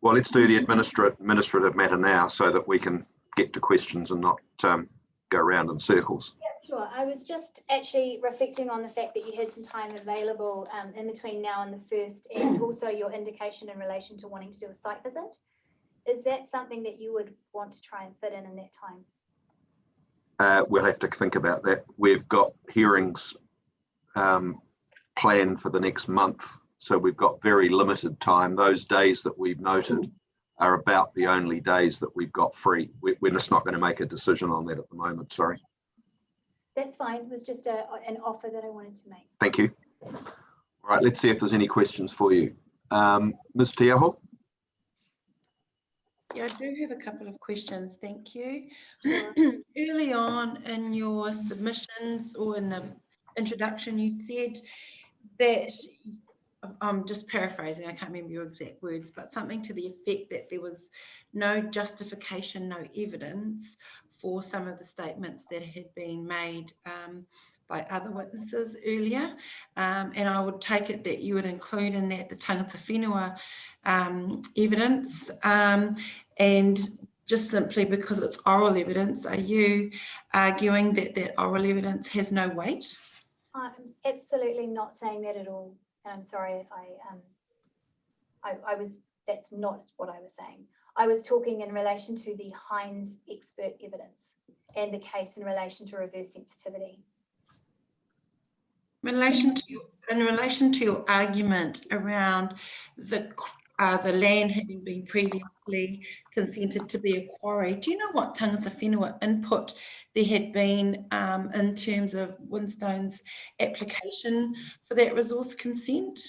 A: Well, let's do the administrative matter now so that we can get to questions and not go around in circles.
B: Yeah, sure. I was just actually reflecting on the fact that you had some time available in between now and the 1st, and also your indication in relation to wanting to do a site visit. Is that something that you would want to try and fit in that time?
A: We'll have to think about that. We've got hearings planned for the next month, so we've got very limited time. Those days that we've noted are about the only days that we've got free. We're just not going to make a decision on that at the moment, sorry.
B: That's fine. It was just an offer that I wanted to make.
A: Thank you. All right, let's see if there's any questions for you. Ms. Tiaho?
D: Yeah, I do have a couple of questions, thank you.
B: Sure.
D: Early on in your submissions or in the introduction, you said that, I'm just paraphrasing, I can't remember your exact words, but something to the effect that there was no justification, no evidence for some of the statements that had been made by other witnesses earlier. And I would take it that you would include in that the tangata whenua evidence, and just simply because it's oral evidence, are you arguing that that oral evidence has no weight?
B: I'm absolutely not saying that at all. And I'm sorry if that's not what I was saying. I was talking in relation to the Hines expert evidence and the case in relation to reverse sensitivity.
D: In relation to your argument around the land having been previously consented to be a quarry, do you know what tangata whenua input there had been in terms of Winstone's application for that resource consent?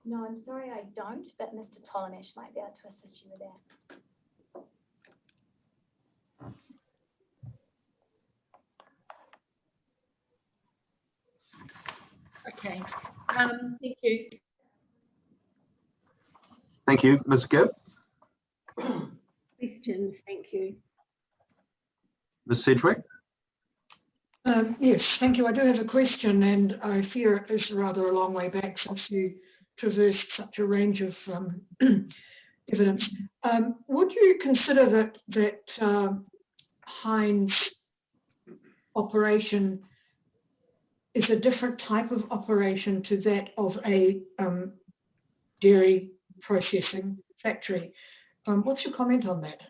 B: No, I'm sorry, I don't, but Mr. Tolemash might be able to assist you with that.
D: Okay, thank you.
A: Thank you. Ms. Gibb?
E: Questions, thank you.
A: Ms. Sedgwick?
E: Yes, thank you. I do have a question, and I fear it is rather a long way back since you traversed such a range of evidence. Would you consider that Hines operation is a different type of operation to that of a dairy processing factory? What's your comment on that?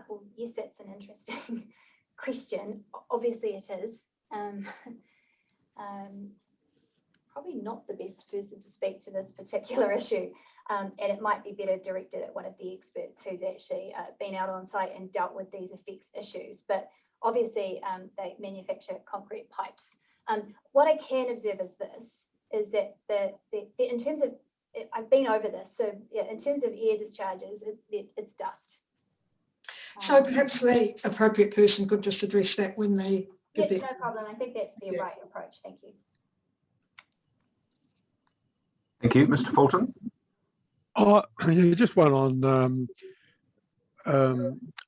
B: Well, yes, that's an interesting question. Obviously it is. Probably not the best person to speak to this particular issue. And it might be better directed at one of the experts who's actually been out on site and dealt with these effects issues. But obviously they manufacture concrete pipes. What I can observe is that in terms of, I've been over this, so yeah, in terms of air discharges, it's dust.
E: So perhaps the appropriate person could just address that when they give
B: no problem. I think that's the right approach. Thank you.
A: Thank you. Mr. Fulton?
F: Oh, yeah, just one on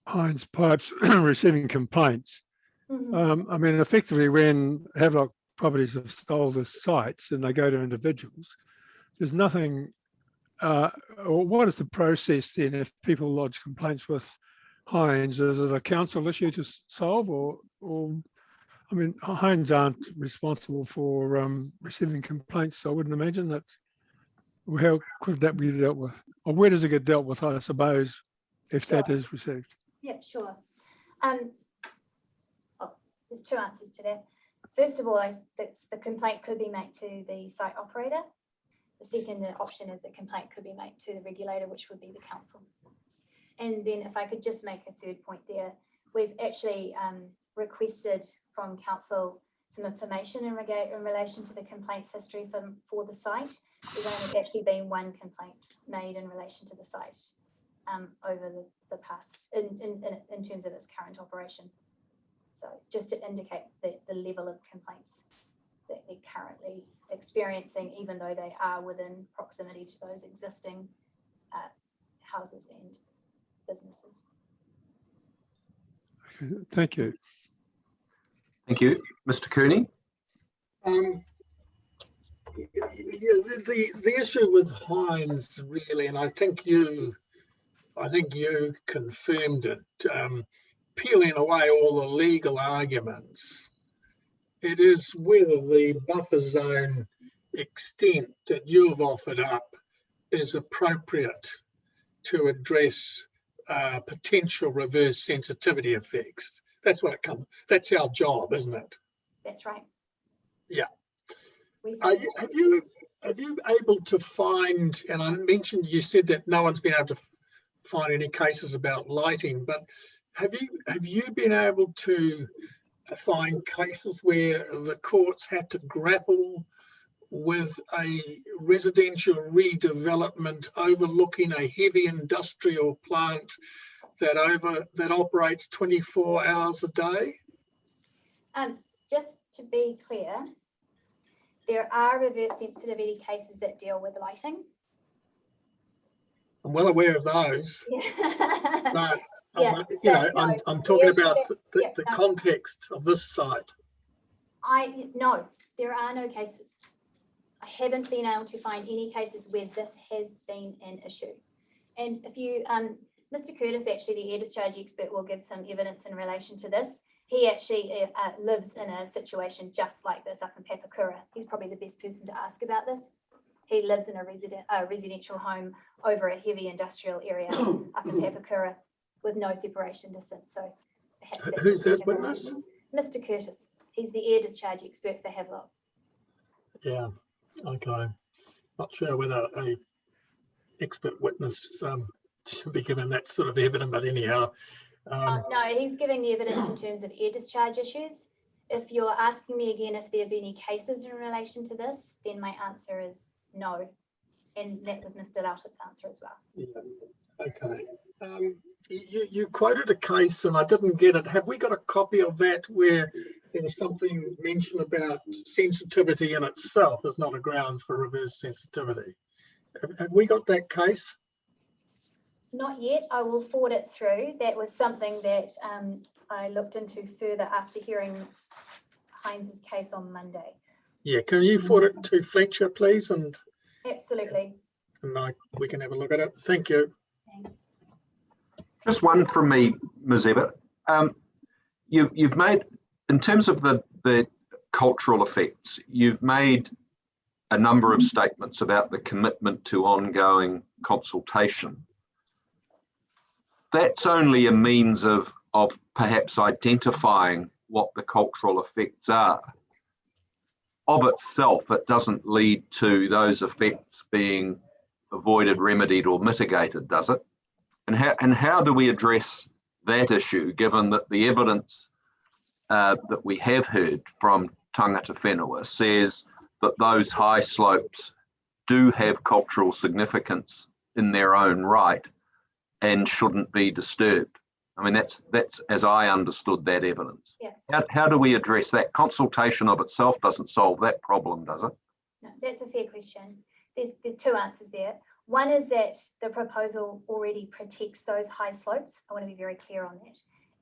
F: Hines Pipes receiving complaints.
B: Mm-hmm.
F: I mean, effectively, when Havelock Properties have stole the sites and they go to individuals, there's nothing, or what is the process then if people lodge complaints with Hines? Is it a council issue to solve, or I mean, Hines aren't responsible for receiving complaints, so I wouldn't imagine that. How could that be dealt with? Or where does it get dealt with, I suppose, if
B: Sure.
F: that is received?
B: Yeah, sure. there's two answers to that. First of all, the complaint could be made to the site operator. The second option is the complaint could be made to the regulator, which would be the council. And then if I could just make a third point there, we've actually requested from council some information in relation to the complaints history for the site. There's only actually been one complaint made in relation to the site over the past, in terms of its current operation. So just to indicate the level of complaints that they're currently experiencing, even though they are within proximity to those existing houses and businesses.
F: Thank you.
A: Thank you. Mr. Cooney?
C: The issue with Hines really, and I think you confirmed it, peeling away all the legal arguments, it is whether the buffer zone extent that you've offered up is appropriate to address potential reverse sensitivity effects. That's what it comes. That's our job, isn't it?
B: That's right.
C: Yeah.
B: Have
C: you able to find? And I mentioned, you said that no one's been able to find any cases about lighting, but have you been able to find cases where the courts had to grapple with a residential redevelopment overlooking a heavy industrial plant that operates 24 hours a day?
B: Just to be clear, there are reverse sensitivity cases that deal with lighting.
C: I'm well aware of those,
B: Yeah.
C: but
B: Yeah,
C: I'm talking about
B: no.
C: the context of this site.
B: No, there are no cases. I haven't been able to find any cases where this has been an issue. And if you, Mr. Curtis, actually the air discharge expert, will give some evidence in relation to this. He actually lives in a situation just like this up in Papakura. He's probably the best person to ask about this. He lives in a residential home over a heavy industrial area up in Papakura with no separation distance. So perhaps
C: Who's that witness?
B: Mr. Curtis. He's the air discharge expert for Havelock.
C: Yeah, okay. Not sure whether a expert witness should be given that sort of evidence, but anyhow.
B: No, he's giving the evidence in terms of air discharge issues. If you're asking me again if there's any cases in relation to this, then my answer is no. And that was Mr. Loutett's answer as well.
C: Yeah, okay. You quoted a case and I didn't get it. Have we got a copy of that where there was something mentioned about sensitivity in itself as not a grounds for reverse sensitivity? Have we got that case?
B: Not yet. I will forward it through. That was something that I looked into further after hearing Hines's case on Monday.
C: Yeah, can you forward it to Fletcher, please? And
B: absolutely.
C: And we can have a look at it. Thank you.
B: Thanks.
A: Just one from me, Ms. Evatt. You've made, in terms of the cultural effects, you've made a number of statements about the commitment to ongoing consultation. That's only a means of perhaps identifying what the cultural effects are. Of itself, it doesn't lead to those effects being avoided, remedied, or mitigated, does it? And how do we address that issue, given that the evidence that we have heard from tangata whenua says that those high slopes do have cultural significance in their own right and shouldn't be disturbed? I mean, that's as I understood that evidence.
B: Yeah.
A: How do we address that? Consultation of itself doesn't solve that problem, does it?
B: No, that's a fair question. There's two answers there. One is that the proposal already protects those high slopes. I want to be very clear on that.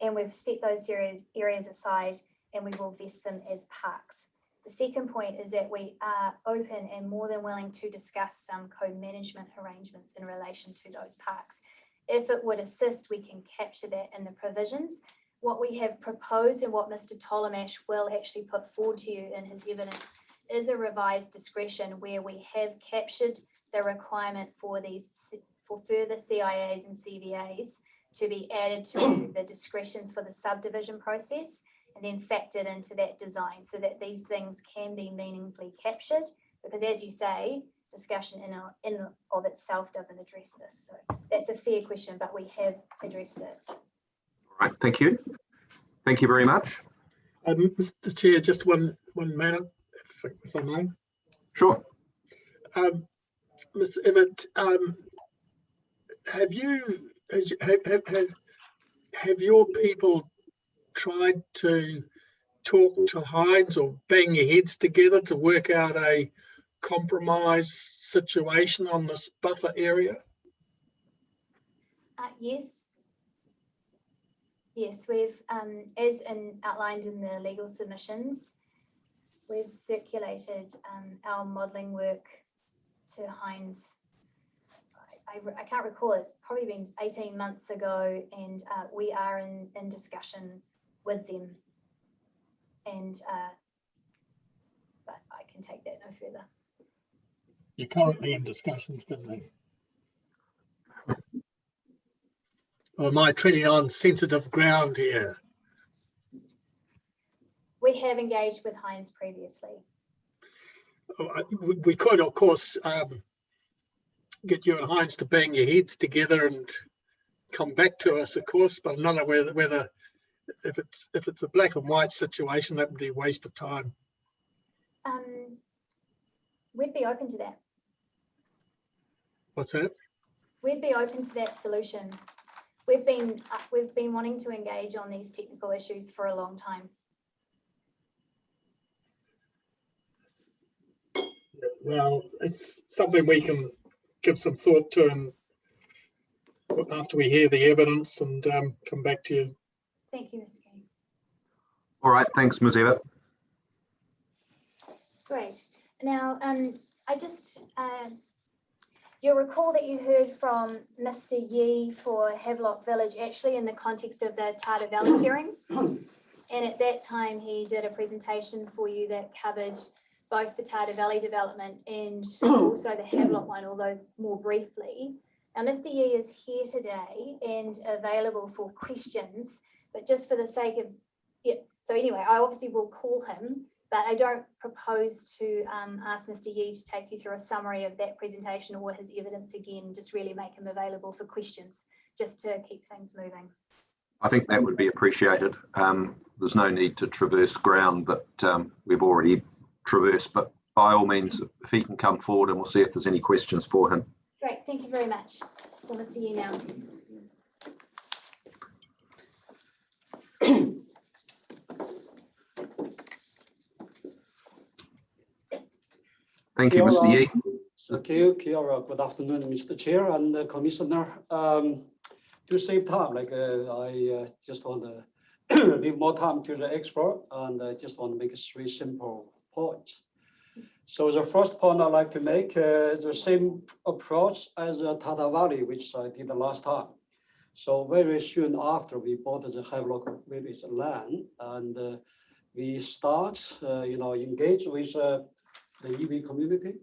B: And we've set those areas aside and we will vest them as parks. The second point is that we are open and more than willing to discuss some co-management arrangements in relation to those parks. If it would assist, we can capture that in the provisions. What we have proposed and what Mr. Tolomash will actually put forward to you in his evidence is a revised discretion where we have captured the requirement for further CIAs and CVAs to be added to the discretions for the subdivision process. and then factored into that design so that these things can be meaningfully captured. Because as you say, discussion in of itself doesn't address this. So that's a fair question, but we have addressed it.
A: All right, thank you. Thank you very much.
C: Mr. Chair, just one matter, if I may.
A: Sure.
C: Ms. Emmett, have your people tried to talk to Hines or bang your heads together to work out a compromise situation on this buffer area?
B: Yes, we've, as outlined in the legal submissions, we've circulated our modelling work to Hines. I can't recall, it's probably been 18 months ago, and we are in discussion with them. And but I can take that no further.
C: You're currently in discussions, didn't they? Or am I treading on sensitive ground here?
B: We have engaged with Hines previously.
C: We could, of course, get you and Hines to bang your heads together and come back to us, of course, but I'm not aware whether if it's a black and white situation, that would be a waste of time.
B: We'd be open to that.
C: What's that?
B: We'd be open to that solution. We've been wanting to engage on these technical issues for a long time.
C: Well, it's something we can give some thought to, and after we hear the evidence, and come back to you.
B: Thank you, Mr. King.
A: All right, thanks, Ms. Evett.
B: Great. Now, I just, you'll recall that you heard from Mr. Yee for Havelock Village, actually in the context of the Tata Valley hearing. And at that time, he did a presentation for you that covered both the Tata Valley development and also the Havelock one, although more briefly. Now, Mr. Yee is here today and available for questions, but just for the sake of, so anyway, I obviously will call him, but I don't propose to ask Mr. Yee to take you through a summary of that presentation or his evidence again, just really make him available for questions, just to keep things moving.
A: I think that would be appreciated. There's no need to traverse ground that we've already traversed, but by all means, if he can come forward, and we'll see if there's any questions for him.
B: Great, thank you very much. Just for Mr. Yee now.
A: Thank you, Mr. Yee.
G: Thank you. Good afternoon, Mr. Chair and Commissioner. To save time, I just want to leave more time to the expert, and I just want to make 3 simple points. So the first point I'd like to make the same approach as Tata Valley, which I did the last time. So very soon after we bought the Havelock Village land, and we start, engage with the EV community,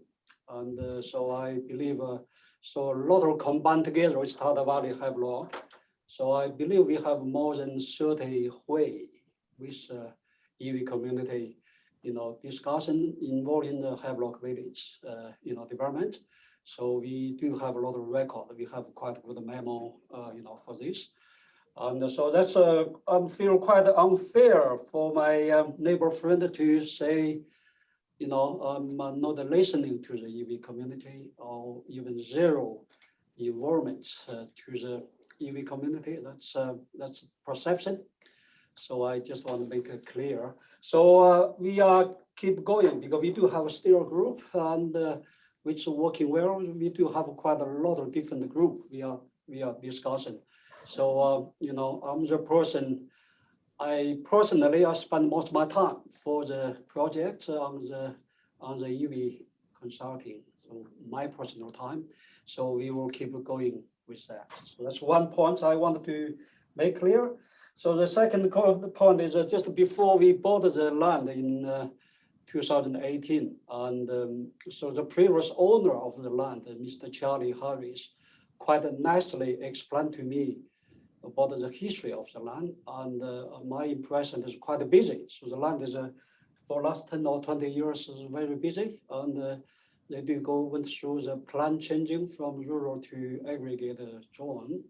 G: and so I believe so a lot of combined together with Tata Valley Havelock. So I believe we have more than 30 way with EV community, discussion involving the Havelock Village, development. So we do have a lot of record. We have quite a good memo, for this. And so that's I feel quite unfair for my neighbor friend to say, I'm not listening to the EV community, or even zero involvement to the EV community. That's perception. So I just want to make it clear. So we are keep going, because we do have a steer group, and which is working well. We do have quite a lot of different group we are discussing. So I'm the person. I personally spend most of my time for the project on the EV consulting. So my personal time. So we will keep going with that. So that's one point I wanted to make clear. So the second point is just before we bought the land in 2018, and so the previous owner of the land, Mr. Charlie Harris, quite nicely explained to me about the history of the land, and my impression is quite busy. So the land is for last 10 or 20 years is very busy, and they went through the plan changing from rural to aggregate zone.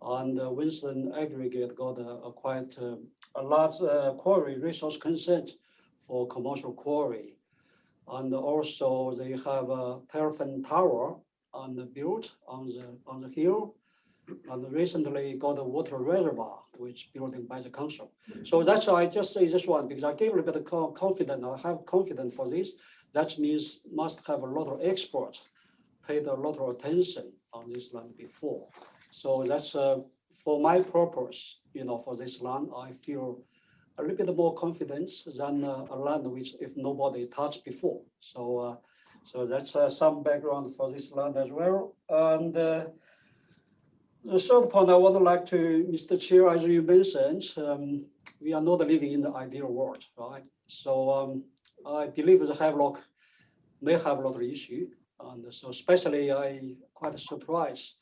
G: And Winston aggregate got quite a large quarry resource consent for commercial quarry. And also they have a telephone tower built on the hill, and recently got a water reservoir which built by the council. So that's why I just say this one, because I gave a little bit of confidence. I have confidence for this. That means must have a lot of experts paid a lot of attention on this land before. So that's for my purpose, for this land, I feel a little bit more confidence than a land which if nobody touched before. So so that's some background for this land as well. And the third point I would like to, Mr. Chair, as you mentioned, we are not living in the ideal world, right? So I believe the Havelock may have a lot of issue. And so especially I quite surprised,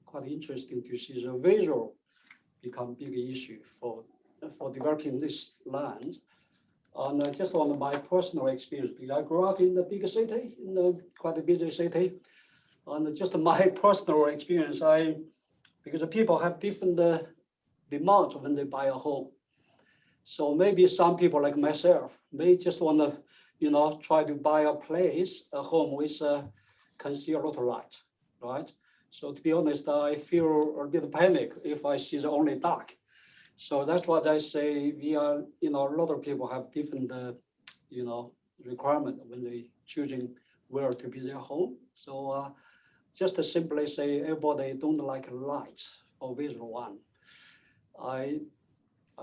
G: quite interesting to see the visual become big issue for developing this land. And just on my personal experience, because I grew up in the big city, in quite a busy city. And just my personal experience, because the people have different demands when they buy a home. So maybe some people like myself may just want to, try to buy a home which can see a lot of light, right? So to be honest, I feel a bit of panic if I see the only dark. So that's what I say. We are, a lot of people have different, requirement when they choosing where to be their home. So just to simply say, everybody don't like light or visual one. I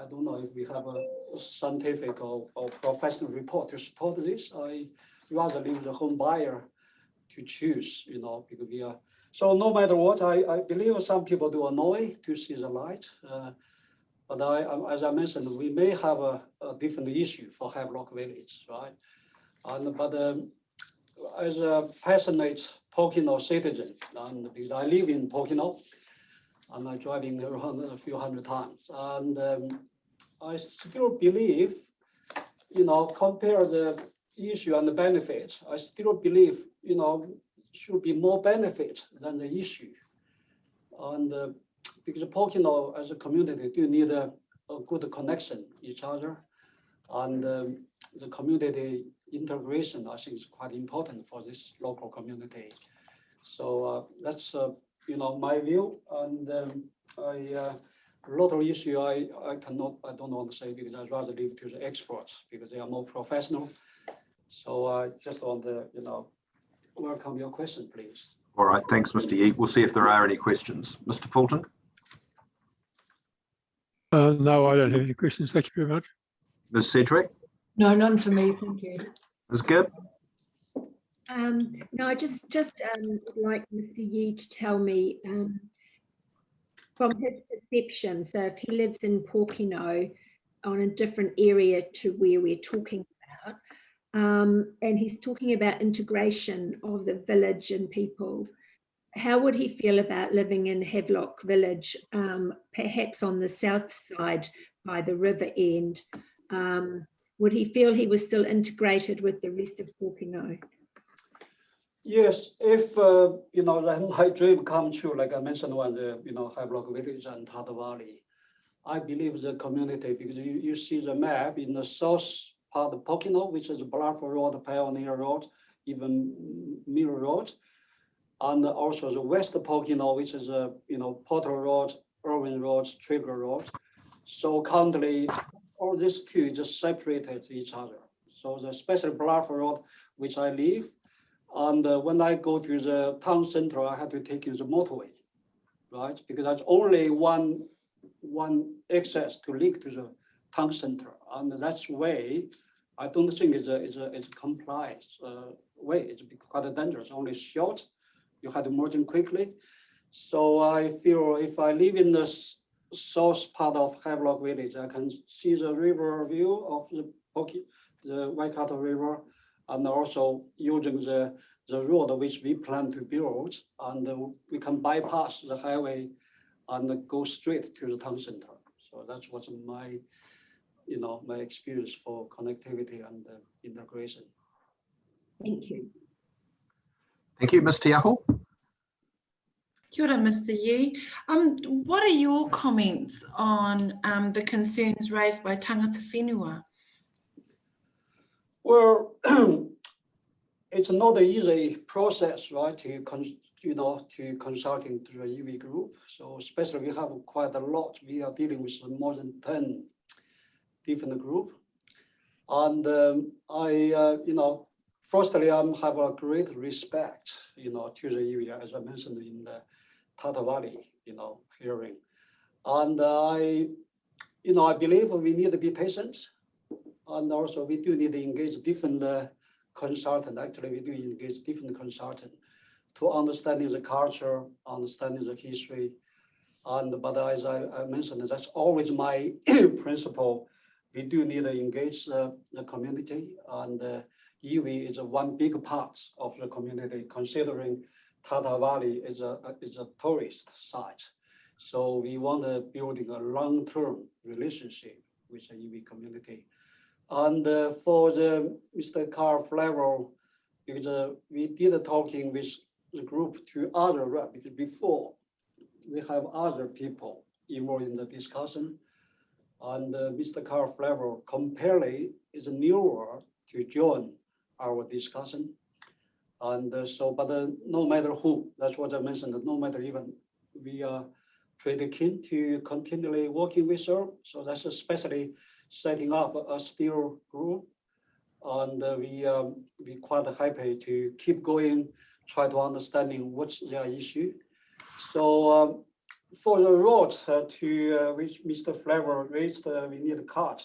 G: don't know if we have a scientific or professional report to support this. I rather leave the home buyer to choose, because we are. So no matter what, I believe some people do annoy to see the light. But as I mentioned, we may have a different issue for Havelock Village, right? But as a passionate Pokeno citizen, and because I live in Pokeno, and I'm driving around a few hundred times, and I still believe, compare the issue and the benefits, I still believe, should be more benefit than the issue. And because Pokeno as a community do need a good connection each other, and the community integration, I think, is quite important for this local community. So that's my view, and a lot of issue I don't want to say, because I'd rather leave to the experts because they are more professional. So I just want to welcome your question, please.
A: All right, thanks, Mr. Yee. We'll see if there are any questions. Mr. Fulton?
F: No, I don't have any questions. Thank you very much.
A: Ms. Sedgwick?
E: No, none for me, thank you.
A: Ms. Gibb?
H: No, I just would like Mr. Yee to tell me from his perception. So if he lives in Pokeno on a different area to where we're talking about, and he's talking about integration of the village and people, how would he feel about living in Havelock Village, perhaps on the south side by the river end? Would he feel he was still integrated with the rest of Pokeno?
G: Yes, if my dream come true, like I mentioned, when the Havelock Village and Tata Valley, I believe the community, because you see the map in the south part of Pokeno, which is Bluff Road, Pioneer Road, even Mill Road, and also the west of Pokeno, which is Porter Road, Irwin Road, Trigger Road. So currently, all these two just separated each other. So the special Bluff Road, which I live, and when I go to the town center, I had to take the motorway, right? Because that's only one access to link to the town center, and that's way. I don't think it's a compliant way. It's quite dangerous. Only short, you had to merge in quickly. So I feel if I live in the south part of Havelock Village, I can see the river view of the Waikato River, and also using the road which we plan to build, and we can bypass the highway and go straight to the town center. So that's what's my, my experience for connectivity and integration.
H: Thank you.
A: Thank you, Ms. Tiaho.
D: Kia ora, Mr. Yi. What are your comments on the concerns raised by tangata whenua?
G: Well, it's not an easy process, right? To consulting to the EV group. So especially we have quite a lot. We are dealing with more than 10 different groups. And firstly, I have a great respect, to the area, as I mentioned in the Tata Valley, hearing. And I believe we need to be patient. And also we do need to engage different consultants. Actually, we do engage different consultants to understanding the culture, understanding the history. But as I mentioned, that's always my principle. We do need to engage the community, and EV is one big part of the community, considering Tata Valley is a tourist site. So we want to build a long-term relationship with the EV community. And for Mr. Carl Flavor, because we did talking with the group to other reps, because before we have other people involved in the discussion. And Mr. Carl Flavor completely is newer to join our discussion. And but no matter who, that's what I mentioned, no matter even, we are pretty keen to continually working with her. So that's especially setting up a steer group. And we quite happy to keep going, try to understanding what's their issue. So for the road to which Mr. Flavor raised, we need a cut,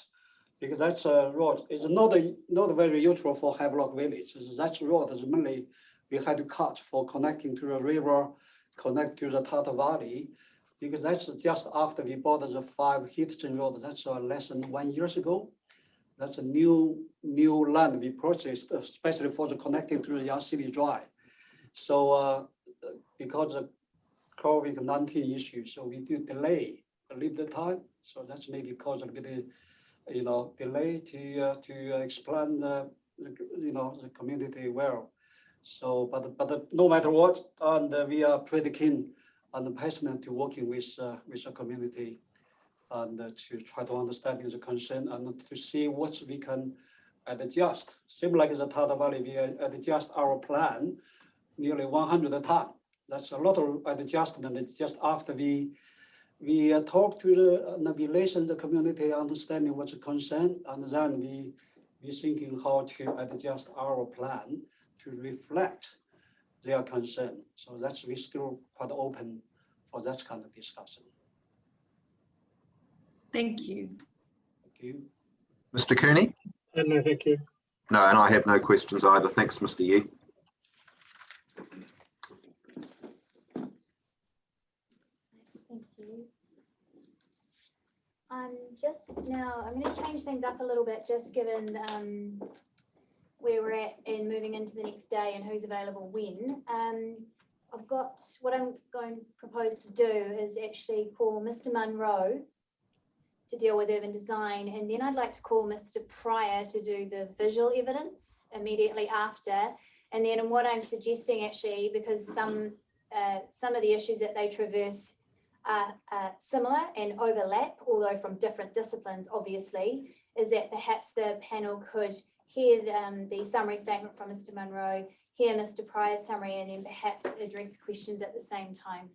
G: because that's a road. It's not very useful for Havelock Village. That road is mainly we had to cut for connecting to the river, connect to the Tata Valley, because that's just after we bought the 5 Hitchin Road. That's less than 1 year ago. That's a new land we purchased, especially for the connecting to the Yasili Drive. So because of COVID-19 issue, so we do delay a little bit time. So that's maybe caused a bit of, delay to explain the community well. So, but no matter what, and we are pretty keen and passionate to working with the community, and to try to understand the concern and to see what we can adjust. Similar like the Tata Valley, we adjust our plan nearly 100 times. That's a lot of adjustment. It's just after we talk to we listen to the community, understanding what's the concern, and then we thinking how to adjust our plan to reflect their concern. So that's we still quite open for that kind of discussion.
D: Thank you.
G: Thank you.
A: Mr. Cooney?
C: No, thank you.
A: No, and I have no questions either. Thanks, Mr. Yi.
B: Thank you. Just now, I'm going to change things up a little bit, just given where we're at and moving into the next day and who's available when. I've got, what I'm going to propose to do is actually call Mr. Munro to deal with urban design, and then I'd like to call Mr. Pryor to do the visual evidence immediately after. And then what I'm suggesting, actually, because some of the issues that they traverse are similar and overlap, although from different disciplines, obviously, is that perhaps the panel could hear the summary statement from Mr. Munro, hear Mr. Pryor's summary, and then perhaps address questions at the same time.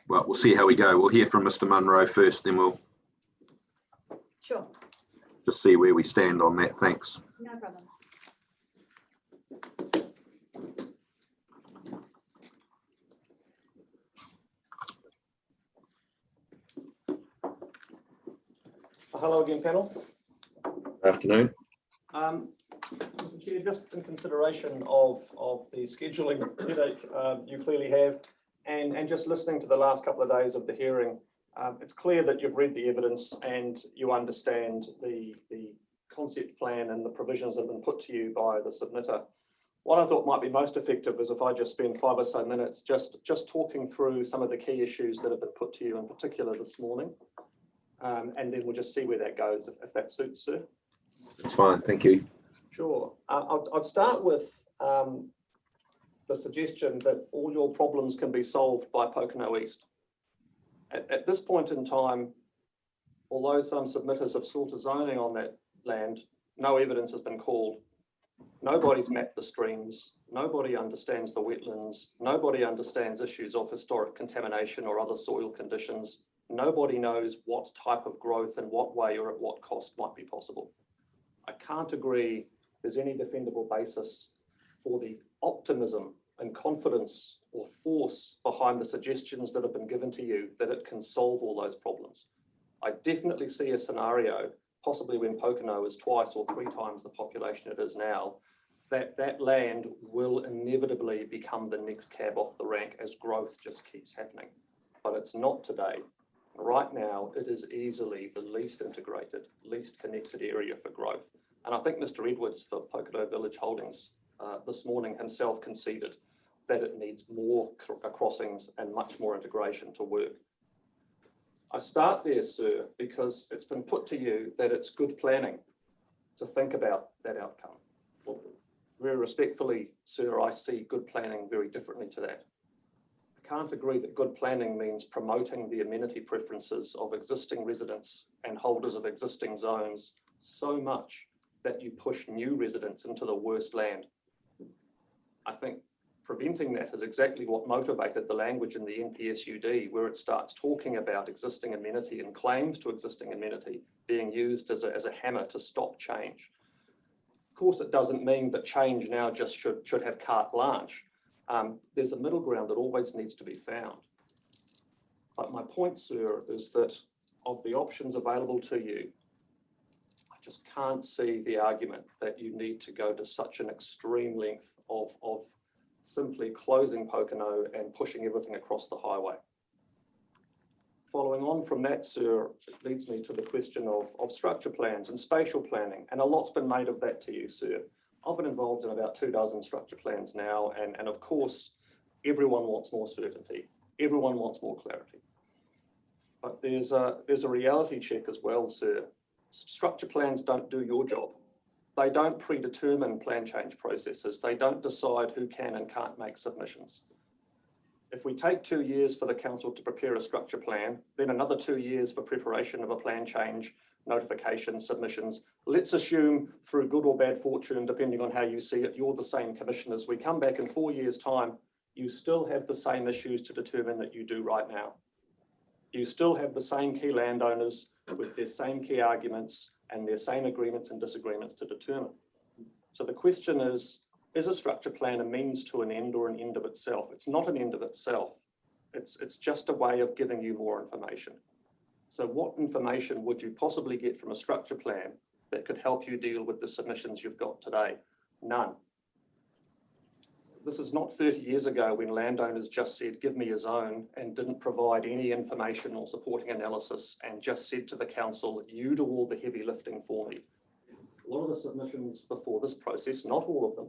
A: Well, we'll see how we go. We'll hear from Mr. Munro first, then we'll
B: Sure.
A: just see where we stand on that. Thanks.
B: No problem.
I: Hello again, panel.
A: Good afternoon.
I: Mr. Chair, just in consideration of the scheduling headache you clearly have, and just listening to the last couple of days of the hearing, it's clear that you've read the evidence and you understand the concept plan and the provisions that have been put to you by the submitter. What I thought might be most effective is if I just spend 5 or so minutes just talking through some of the key issues that have been put to you in particular this morning. And then we'll just see where that goes, if that suits, sir.
A: That's fine, thank you.
I: Sure. I'd start with the suggestion that all your problems can be solved by Pokeno East. At this point in time, although some submitters have sought a zoning on that land, no evidence has been called. Nobody's mapped the streams. Nobody understands the wetlands. Nobody understands issues of historic contamination or other soil conditions. Nobody knows what type of growth in what way or at what cost might be possible. I can't agree there's any defendable basis for the optimism and confidence or force behind the suggestions that have been given to you that it can solve all those problems. I definitely see a scenario, possibly when Pokeno is 2 or 3 times the population it is now, that land will inevitably become the next cab off the rank as growth just keeps happening. But it's not today. Right now, it is easily the least integrated, least connected area for growth. And I think Mr. Edwards for Pokeno Village Holdings this morning himself conceded that it needs more crossings and much more integration to work. I start there, sir, because it's been put to you that it's good planning to think about that outcome. Well, very respectfully, sir, I see good planning very differently to that. I can't agree that good planning means promoting the amenity preferences of existing residents and holders of existing zones so much that you push new residents into the worst land. I think preventing that is exactly what motivated the language in the NPSUD, where it starts talking about existing amenity and claims to existing amenity being used as a hammer to stop change. Of course, it doesn't mean that change now just should have carte blanche. There's a middle ground that always needs to be found. But my point, sir, is that of the options available to you, I just can't see the argument that you need to go to such an extreme length of simply closing Pokeno and pushing everything across the highway. Following on from that, sir, it leads me to the question of structure plans and spatial planning, and a lot's been made of that to you, sir. I've been involved in about 24 structure plans now, and of course, everyone wants more certainty. Everyone wants more clarity. But there's a reality check as well, sir. Structure plans don't do your job. They don't predetermine plan change processes. They don't decide who can and can't make submissions. If we take 2 years for the council to prepare a structure plan, then another 2 years for preparation of a plan change, notification, submissions, let's assume through good or bad fortune, depending on how you see it, you're the same commissioners. We come back in 4 years' time, you still have the same issues to determine that you do right now. You still have the same key landowners with their same key arguments and their same agreements and disagreements to determine. So the question is a structure plan a means to an end or an end of itself? It's not an end of itself. It's just a way of giving you more information. So what information would you possibly get from a structure plan that could help you deal with the submissions you've got today? None. This is not 30 years ago when landowners just said, give me a zone, and didn't provide any information or supporting analysis and just said to the council, you do all the heavy lifting for me. A lot of the submissions before this process, not all of them,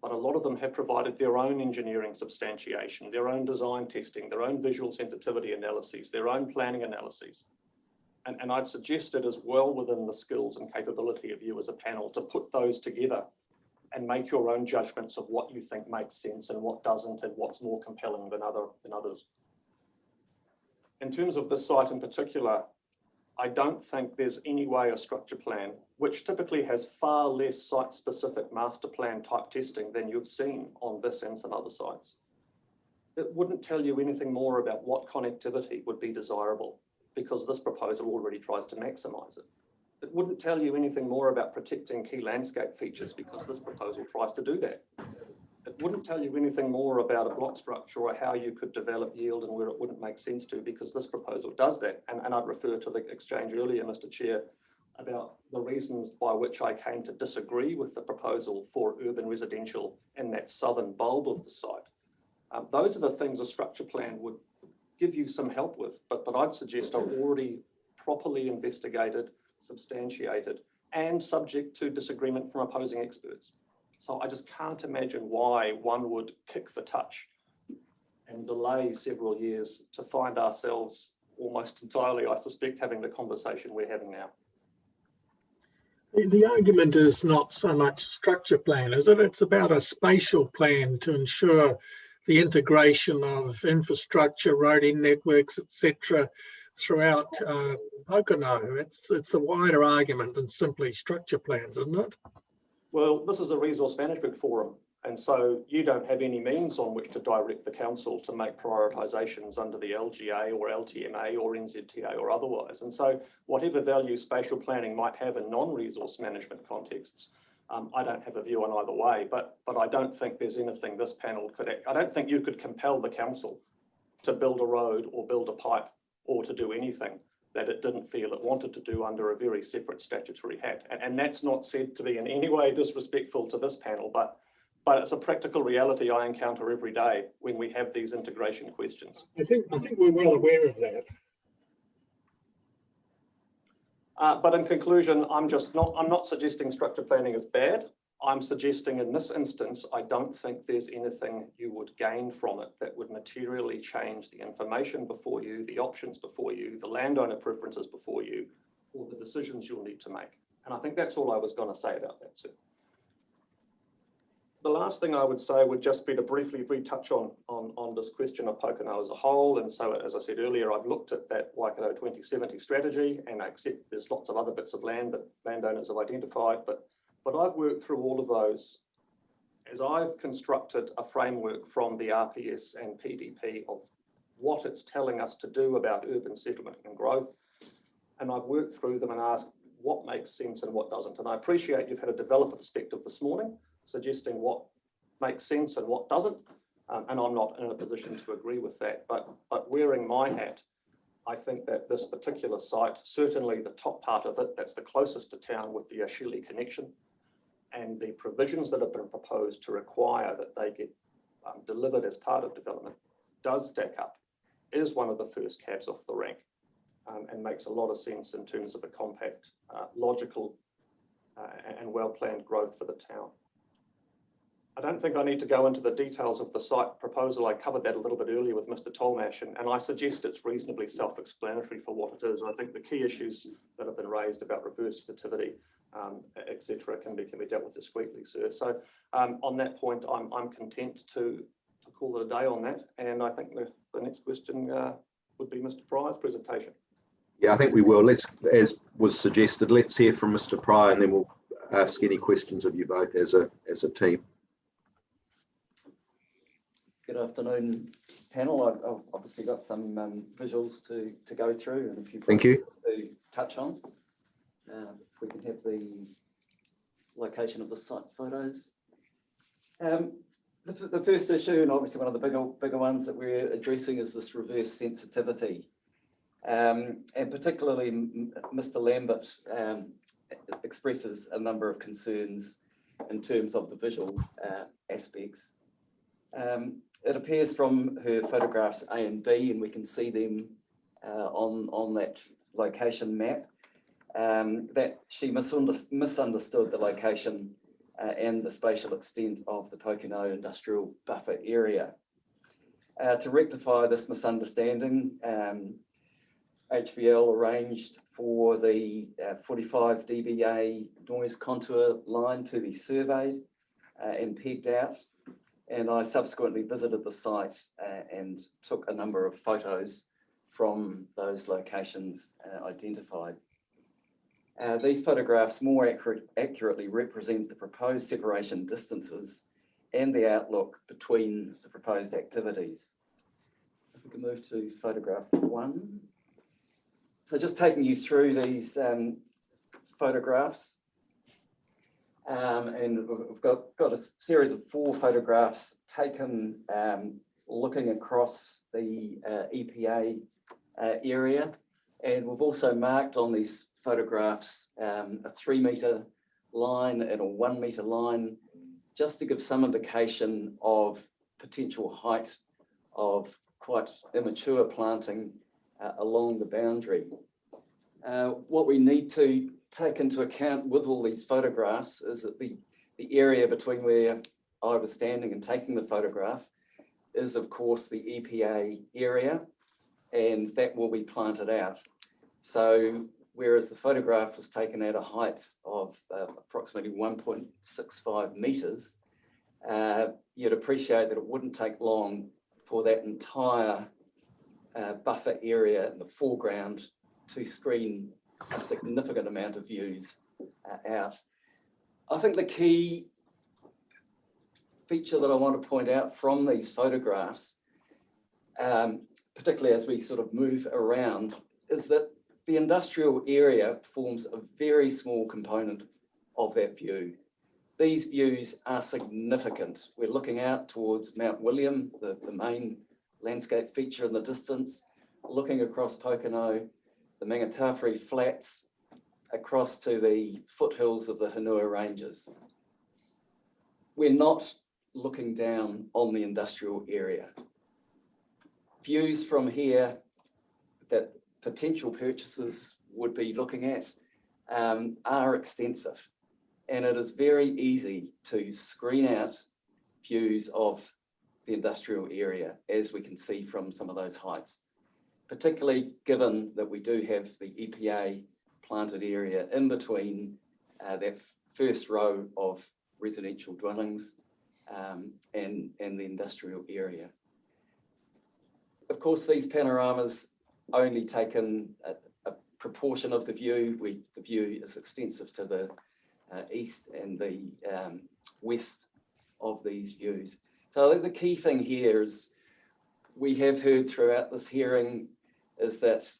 I: but a lot of them have provided their own engineering substantiation, their own design testing, their own visual sensitivity analyses, their own planning analyses. And I'd suggest it is well within the skills and capability of you as a panel to put those together and make your own judgments of what you think makes sense and what doesn't, and what's more compelling than others. In terms of this site in particular, I don't think there's any way a structure plan, which typically has far less site-specific master plan type testing than you've seen on this and some other sites. It wouldn't tell you anything more about what connectivity would be desirable, because this proposal already tries to maximize it. It wouldn't tell you anything more about protecting key landscape features, because this proposal tries to do that. It wouldn't tell you anything more about a block structure or how you could develop yield and where it wouldn't make sense to, because this proposal does that. And I'd refer to the exchange earlier, Mr. Chair, about the reasons by which I came to disagree with the proposal for urban residential in that southern bulb of the site. Those are the things a structure plan would give you some help with, but I'd suggest are already properly investigated, substantiated, and subject to disagreement from opposing experts. So I just can't imagine why one would kick for touch and delay several years to find ourselves almost entirely, I suspect, having the conversation we're having now.
C: The argument is not so much structure plan, is it? It's about a spatial plan to ensure the integration of infrastructure, roading networks, etc., throughout Pokeno. It's a wider argument than simply structure plans, isn't it?
I: Well, this is a resource management forum, and so you don't have any means on which to direct the council to make prioritisations under the LGA or LTMA or NZTA or otherwise. And so whatever value spatial planning might have in non-resource management contexts, I don't have a view on either way, but I don't think there's anything this panel could, I don't think you could compel the council to build a road or build a pipe or to do anything that it didn't feel it wanted to do under a very separate statutory hat. And that's not said to be in any way disrespectful to this panel, but it's a practical reality I encounter every day when we have these integration questions.
C: I think we're well aware of that.
I: But in conclusion, I'm not suggesting structure planning is bad. I'm suggesting in this instance, I don't think there's anything you would gain from it that would materially change the information before you, the options before you, the landowner preferences before you, or the decisions you'll need to make. And I think that's all I was going to say about that, sir. The last thing I would say would just be to briefly retouch on this question of Pokeno as a whole. And so, as I said earlier, I've looked at that Waikato 2070 strategy, and I accept there's lots of other bits of land that landowners have identified, but I've worked through all of those as I've constructed a framework from the RPS and PDP of what it's telling us to do about urban settlement and growth. And I've worked through them and asked what makes sense and what doesn't. And I appreciate you've had a developer perspective this morning, suggesting what makes sense and what doesn't. And I'm not in a position to agree with that, but wearing my hat, I think that this particular site, certainly the top part of it, that's the closest to town with the Ashili connection, and the provisions that have been proposed to require that they get delivered as part of development does stack up, is one of the first cabs off the rank, and makes a lot of sense in terms of a compact, logical and well-planned growth for the town. I don't think I need to go into the details of the site proposal. I covered that a little bit earlier with Mr. Tolmash, and I suggest it's reasonably self-explanatory for what it is. I think the key issues that have been raised about reverse sensitivity, etc., can be dealt with discreetly, sir. So on that point, I'm content to call it a day on that. And I think the next question would be Mr. Pryor's presentation.
A: Yeah, I think we will. Let's, as was suggested, let's hear from Mr. Pryor, and then we'll ask any questions of you both as a team.
J: Good afternoon, panel. I've obviously got some visuals to go through and a few points to touch on. If we can have the location of the site photos. The first issue, and obviously one of the bigger ones that we're addressing, is this reverse sensitivity. And particularly Mr. Lambert expresses a number of concerns in terms of the visual aspects. It appears from her photographs A and B, and we can see them on that location map, that she misunderstood the location and the spatial extent of the Pokeno industrial buffer area. To rectify this misunderstanding, HVL arranged for the 45 dBA noise contour line to be surveyed and pegged out. And I subsequently visited the site and took a number of photos from those locations identified. These photographs more accurately represent the proposed separation distances and the outlook between the proposed activities. If we can move to photograph 1. So just taking you through these photographs. And we've got a series of 4 photographs taken looking across the EPA area. And we've also marked on these photographs a 3 metre line and a 1 metre line, just to give some indication of potential height of quite immature planting along the boundary. What we need to take into account with all these photographs is that the The area between where I was standing and taking the photograph is of course the EPA area, and that will be planted out. So whereas the photograph was taken at a height of approximately 1.65 metres, you'd appreciate that it wouldn't take long for that entire buffer area in the foreground to screen a significant amount of views out. I think the key feature that I want to point out from these photographs, particularly as we sort of move around, is that the industrial area forms a very small component of that view. These views are significant. We're looking out towards Mount William, the main landscape feature in the distance, looking across Pokeno, the Mangatawhiri Flats, across to the foothills of the Hanua Ranges. We're not looking down on the industrial area. Views from here that potential purchasers would be looking at are extensive, and it is very easy to screen out views of the industrial area, as we can see from some of those heights, particularly given that we do have the EPA planted area in between that first row of residential dwellings and the industrial area. Of course, these panoramas only take in a proportion of the view. The view is extensive to the east and the west of these views. So I think the key thing here is, we have heard throughout this hearing, is that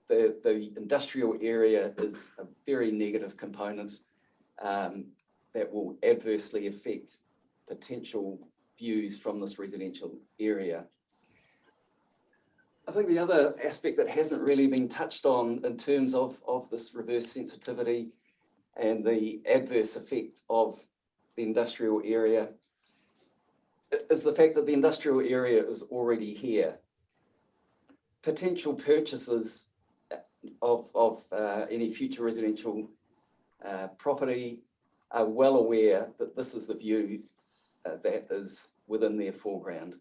J: the industrial area is a very negative component that will adversely affect potential views from this residential area. I think the other aspect that hasn't really been touched on in terms of this reverse sensitivity and the adverse effect of the industrial area is the fact that the industrial area is already here. Potential purchasers of any future residential property are well aware that this is the view that is within their foreground.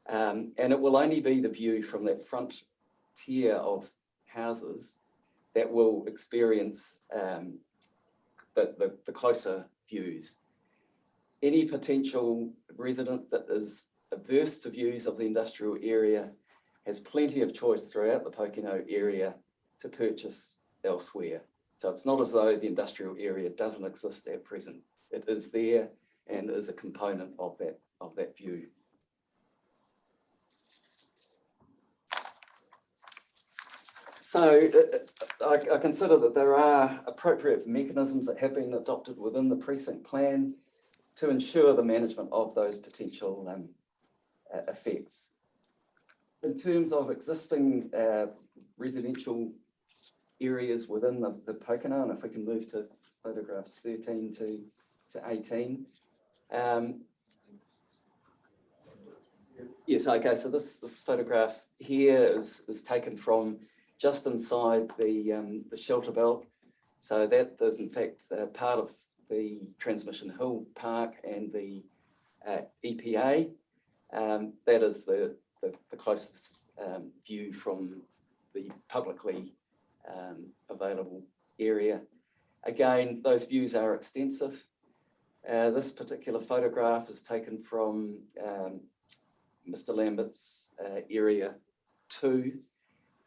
J: And it will only be the view from that front tier of houses that will experience the closer views. Any potential resident that is averse to views of the industrial area has plenty of choice throughout the Pokeno area to purchase elsewhere. So it's not as though the industrial area doesn't exist at present. It is there and is a component of that view. So I consider that there are appropriate mechanisms that have been adopted within the precinct plan to ensure the management of those potential effects. In terms of existing residential areas within the Pokeno, and if we can move to photographs 13 to 18. Yes, okay, so this photograph here is taken from just inside the shelter belt. So that is in fact part of the Transmission Hill Park and the EPA. That is the closest view from the publicly available area. Again, those views are extensive. This particular photograph is taken from Mr. Lambert's area 2,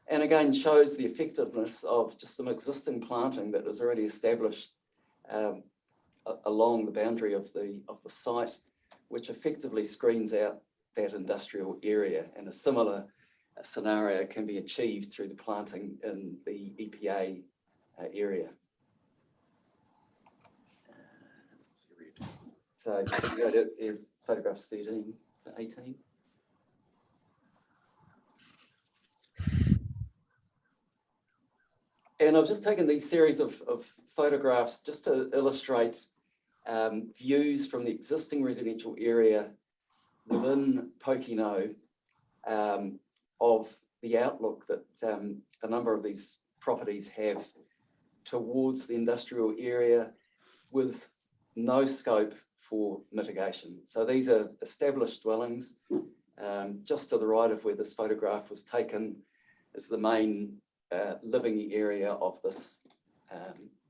J: and again shows the effectiveness of just some existing planting that is already established along the boundary of the site, which effectively screens out that industrial area, and a similar scenario can be achieved through the planting in the EPA area. So go to photographs 13 to 18. And I've just taken these series of photographs just to illustrate views from the existing residential area within Pokeno of the outlook that a number of these properties have towards the industrial area, with no scope for mitigation. So these are established dwellings. Just to the right of where this photograph was taken is the main living area of this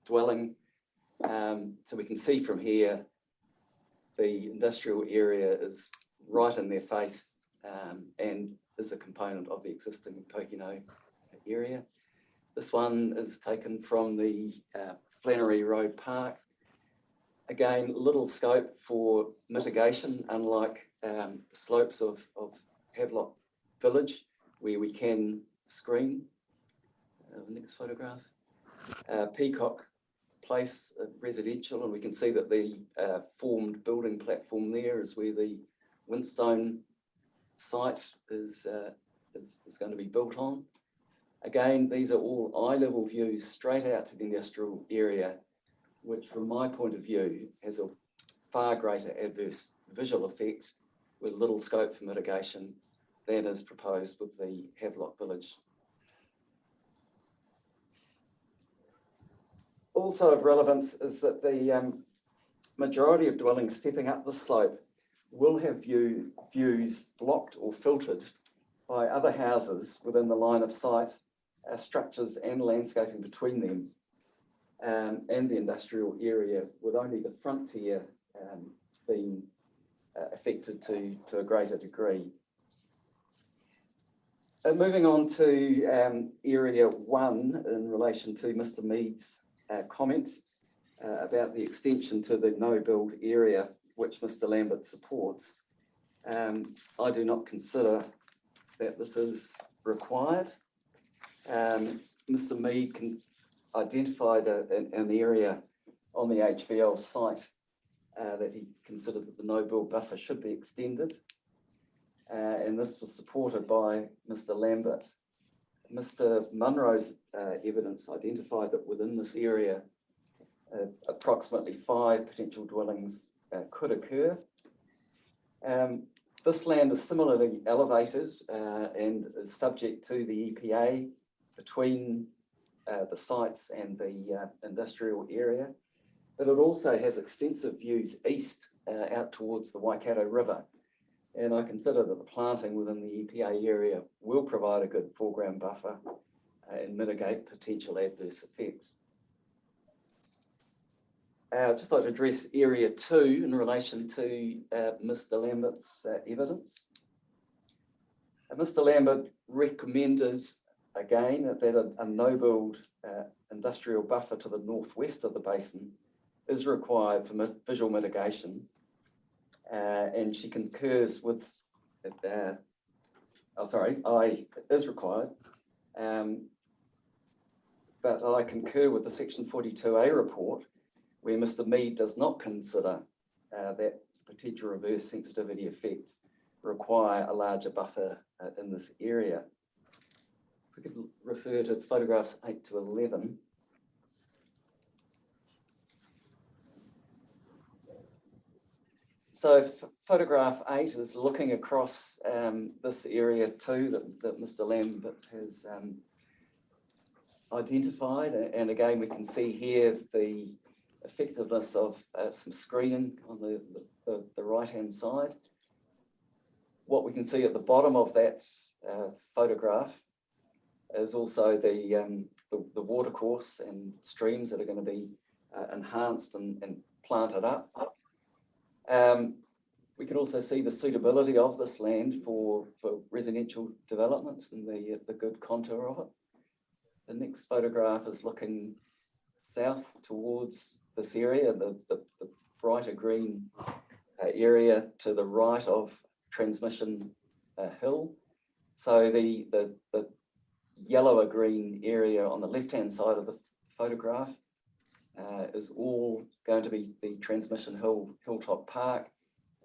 J: dwelling. So we can see from here, the industrial area is right in their face and is a component of the existing Pokeno area. This one is taken from the Flannery Road Park. Again, little scope for mitigation, unlike the slopes of Havelock Village, where we can screen. Next photograph. Peacock Place residential, and we can see that the formed building platform there is where the Windstone site is going to be built on. Again, these are all eye-level views straight out to the industrial area, which from my point of view has a far greater adverse visual effect with little scope for mitigation than is proposed with the Havelock Village. Also of relevance is that the majority of dwellings stepping up the slope will have views blocked or filtered by other houses within the line of sight, structures and landscaping between them and the industrial area, with only the frontier being affected to a greater degree. Moving on to Area 1 in relation to Mr. Mead's comment about the extension to the no-build area, which Mr. Lambert supports. I do not consider that this is required. Mr. Mead can identified an area on the HVL site that he considered that the no-build buffer should be extended. And this was supported by Mr. Lambert. Mr. Munro's evidence identified that within this area, approximately 5 potential dwellings could occur. This land is similarly elevated and is subject to the EPA between the sites and the industrial area, but it also has extensive views east out towards the Waikato River. And I consider that the planting within the EPA area will provide a good foreground buffer and mitigate potential adverse effects. I'd just like to address Area 2 in relation to Mr. Lambert's evidence. Mr. Lambert recommended, again, that a no-build industrial buffer to the northwest of the basin is required for visual mitigation. And she concurs with, is required, but I concur with the Section 42A report, where Mr. Mead does not consider that potential reverse sensitivity effects require a larger buffer in this area. If we could refer to photographs 8 to 11. So photograph 8 is looking across this area too that Mr. Lambert has identified. And again, we can see here the effectiveness of some screening on the right-hand side. What we can see at the bottom of that photograph is also the watercourse and streams that are going to be enhanced and planted up. We can also see the suitability of this land for residential developments and the good contour of it. The next photograph is looking south towards this area, the brighter green area to the right of Transmission Hill. So the yellower green area on the left-hand side of the photograph is all going to be the Transmission Hilltop Park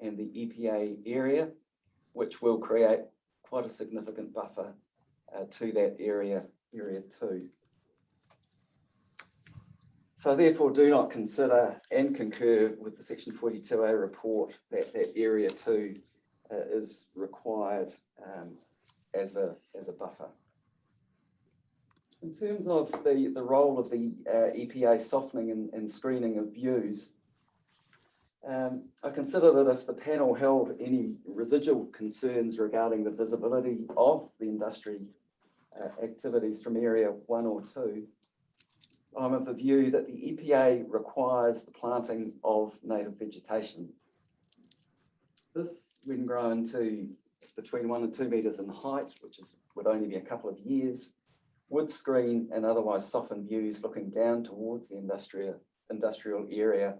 J: and the EPA area, which will create quite a significant buffer to that area 2. So therefore do not consider and concur with the Section 42A report that area 2 is required as a buffer. In terms of the role of the EPA softening and screening of views, I consider that if the panel held any residual concerns regarding the visibility of the industry activities from area 1 or 2, I'm of the view that the EPA requires the planting of native vegetation. This, when grown to between 1 and 2 metres in height, which would only be a couple of years, would screen and otherwise soften views looking down towards the industrial area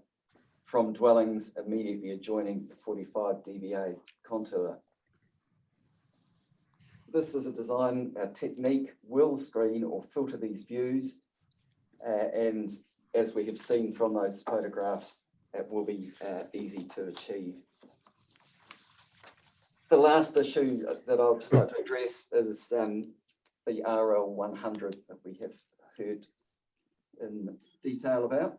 J: from dwellings immediately adjoining the 45 dBA contour. This is a design technique will screen or filter these views, and as we have seen from those photographs, it will be easy to achieve. The last issue that I'll just like to address is the RL 100 that we have heard in detail about.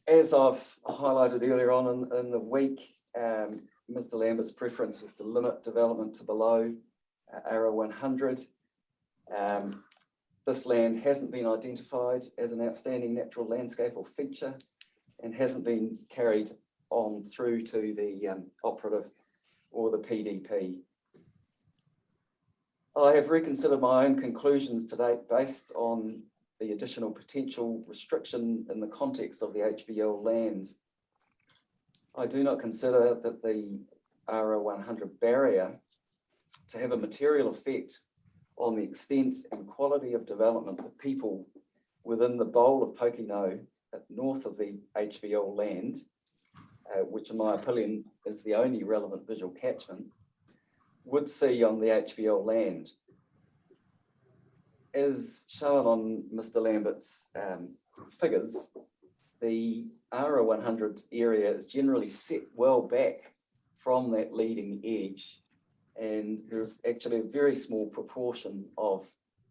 J: As I've highlighted earlier on in the week, Mr. Lambert's preference is to limit development to below RL 100. This land hasn't been identified as an outstanding natural landscape or feature and hasn't been carried on through to the operative or the PDP. I have reconsidered my own conclusions to date based on the additional potential restriction in the context of the HBL land. I do not consider that the RL 100 barrier to have a material effect on the extent and quality of development of people within the bowl of Pokeno north of the HBL land, which in my opinion is the only relevant visual catchment, would see on the HBL land. As shown on Mr. Lambert's figures, the RL 100 area is generally set well back from that leading edge, and there's actually a very small proportion of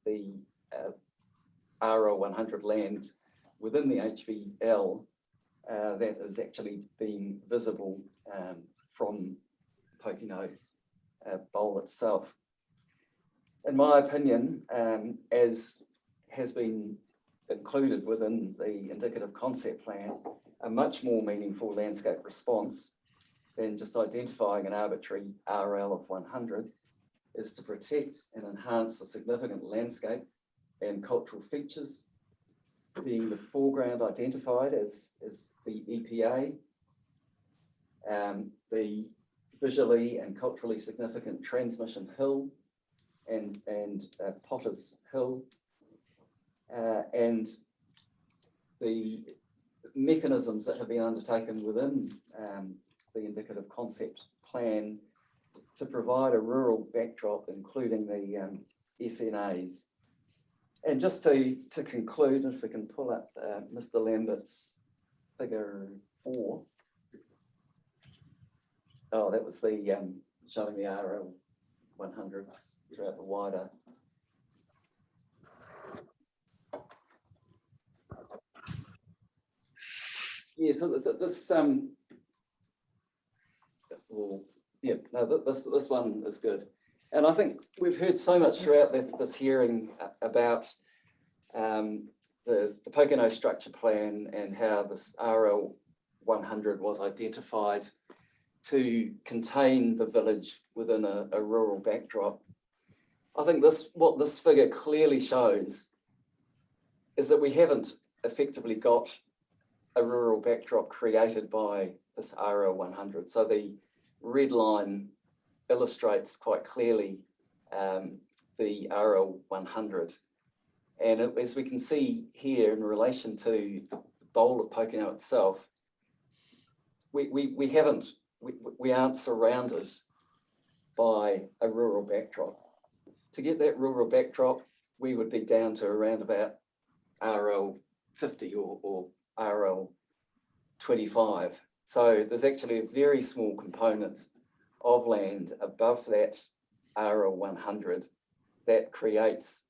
J: the RL 100 land within the HVL that is actually being visible from Pokeno bowl itself. In my opinion, as has been included within the indicative concept plan, a much more meaningful landscape response than just identifying an arbitrary RL of 100 is to protect and enhance the significant landscape and cultural features, being the foreground identified as the EPA, the visually and culturally significant Transmission Hill and Potter's Hill, and the mechanisms that have been undertaken within the indicative concept plan to provide a rural backdrop, including the SNAs. And just to conclude, if we can pull up Mr. Lambert's figure 4. Oh, that was the showing the RL 100s throughout the wider. Yeah, so this this one is good, and I think we've heard so much throughout this hearing about the Pokeno structure plan and how this RL 100 was identified to contain the village within a rural backdrop. I think what this figure clearly shows is that we haven't effectively got a rural backdrop created by this RL 100. So the red line illustrates quite clearly the RL 100. And as we can see here in relation to the bowl of Pokeno itself, we aren't surrounded by a rural backdrop. To get that rural backdrop, we would be down to around about RL 50 or RL 25. So there's actually a very small component of land above that RL 100 that creates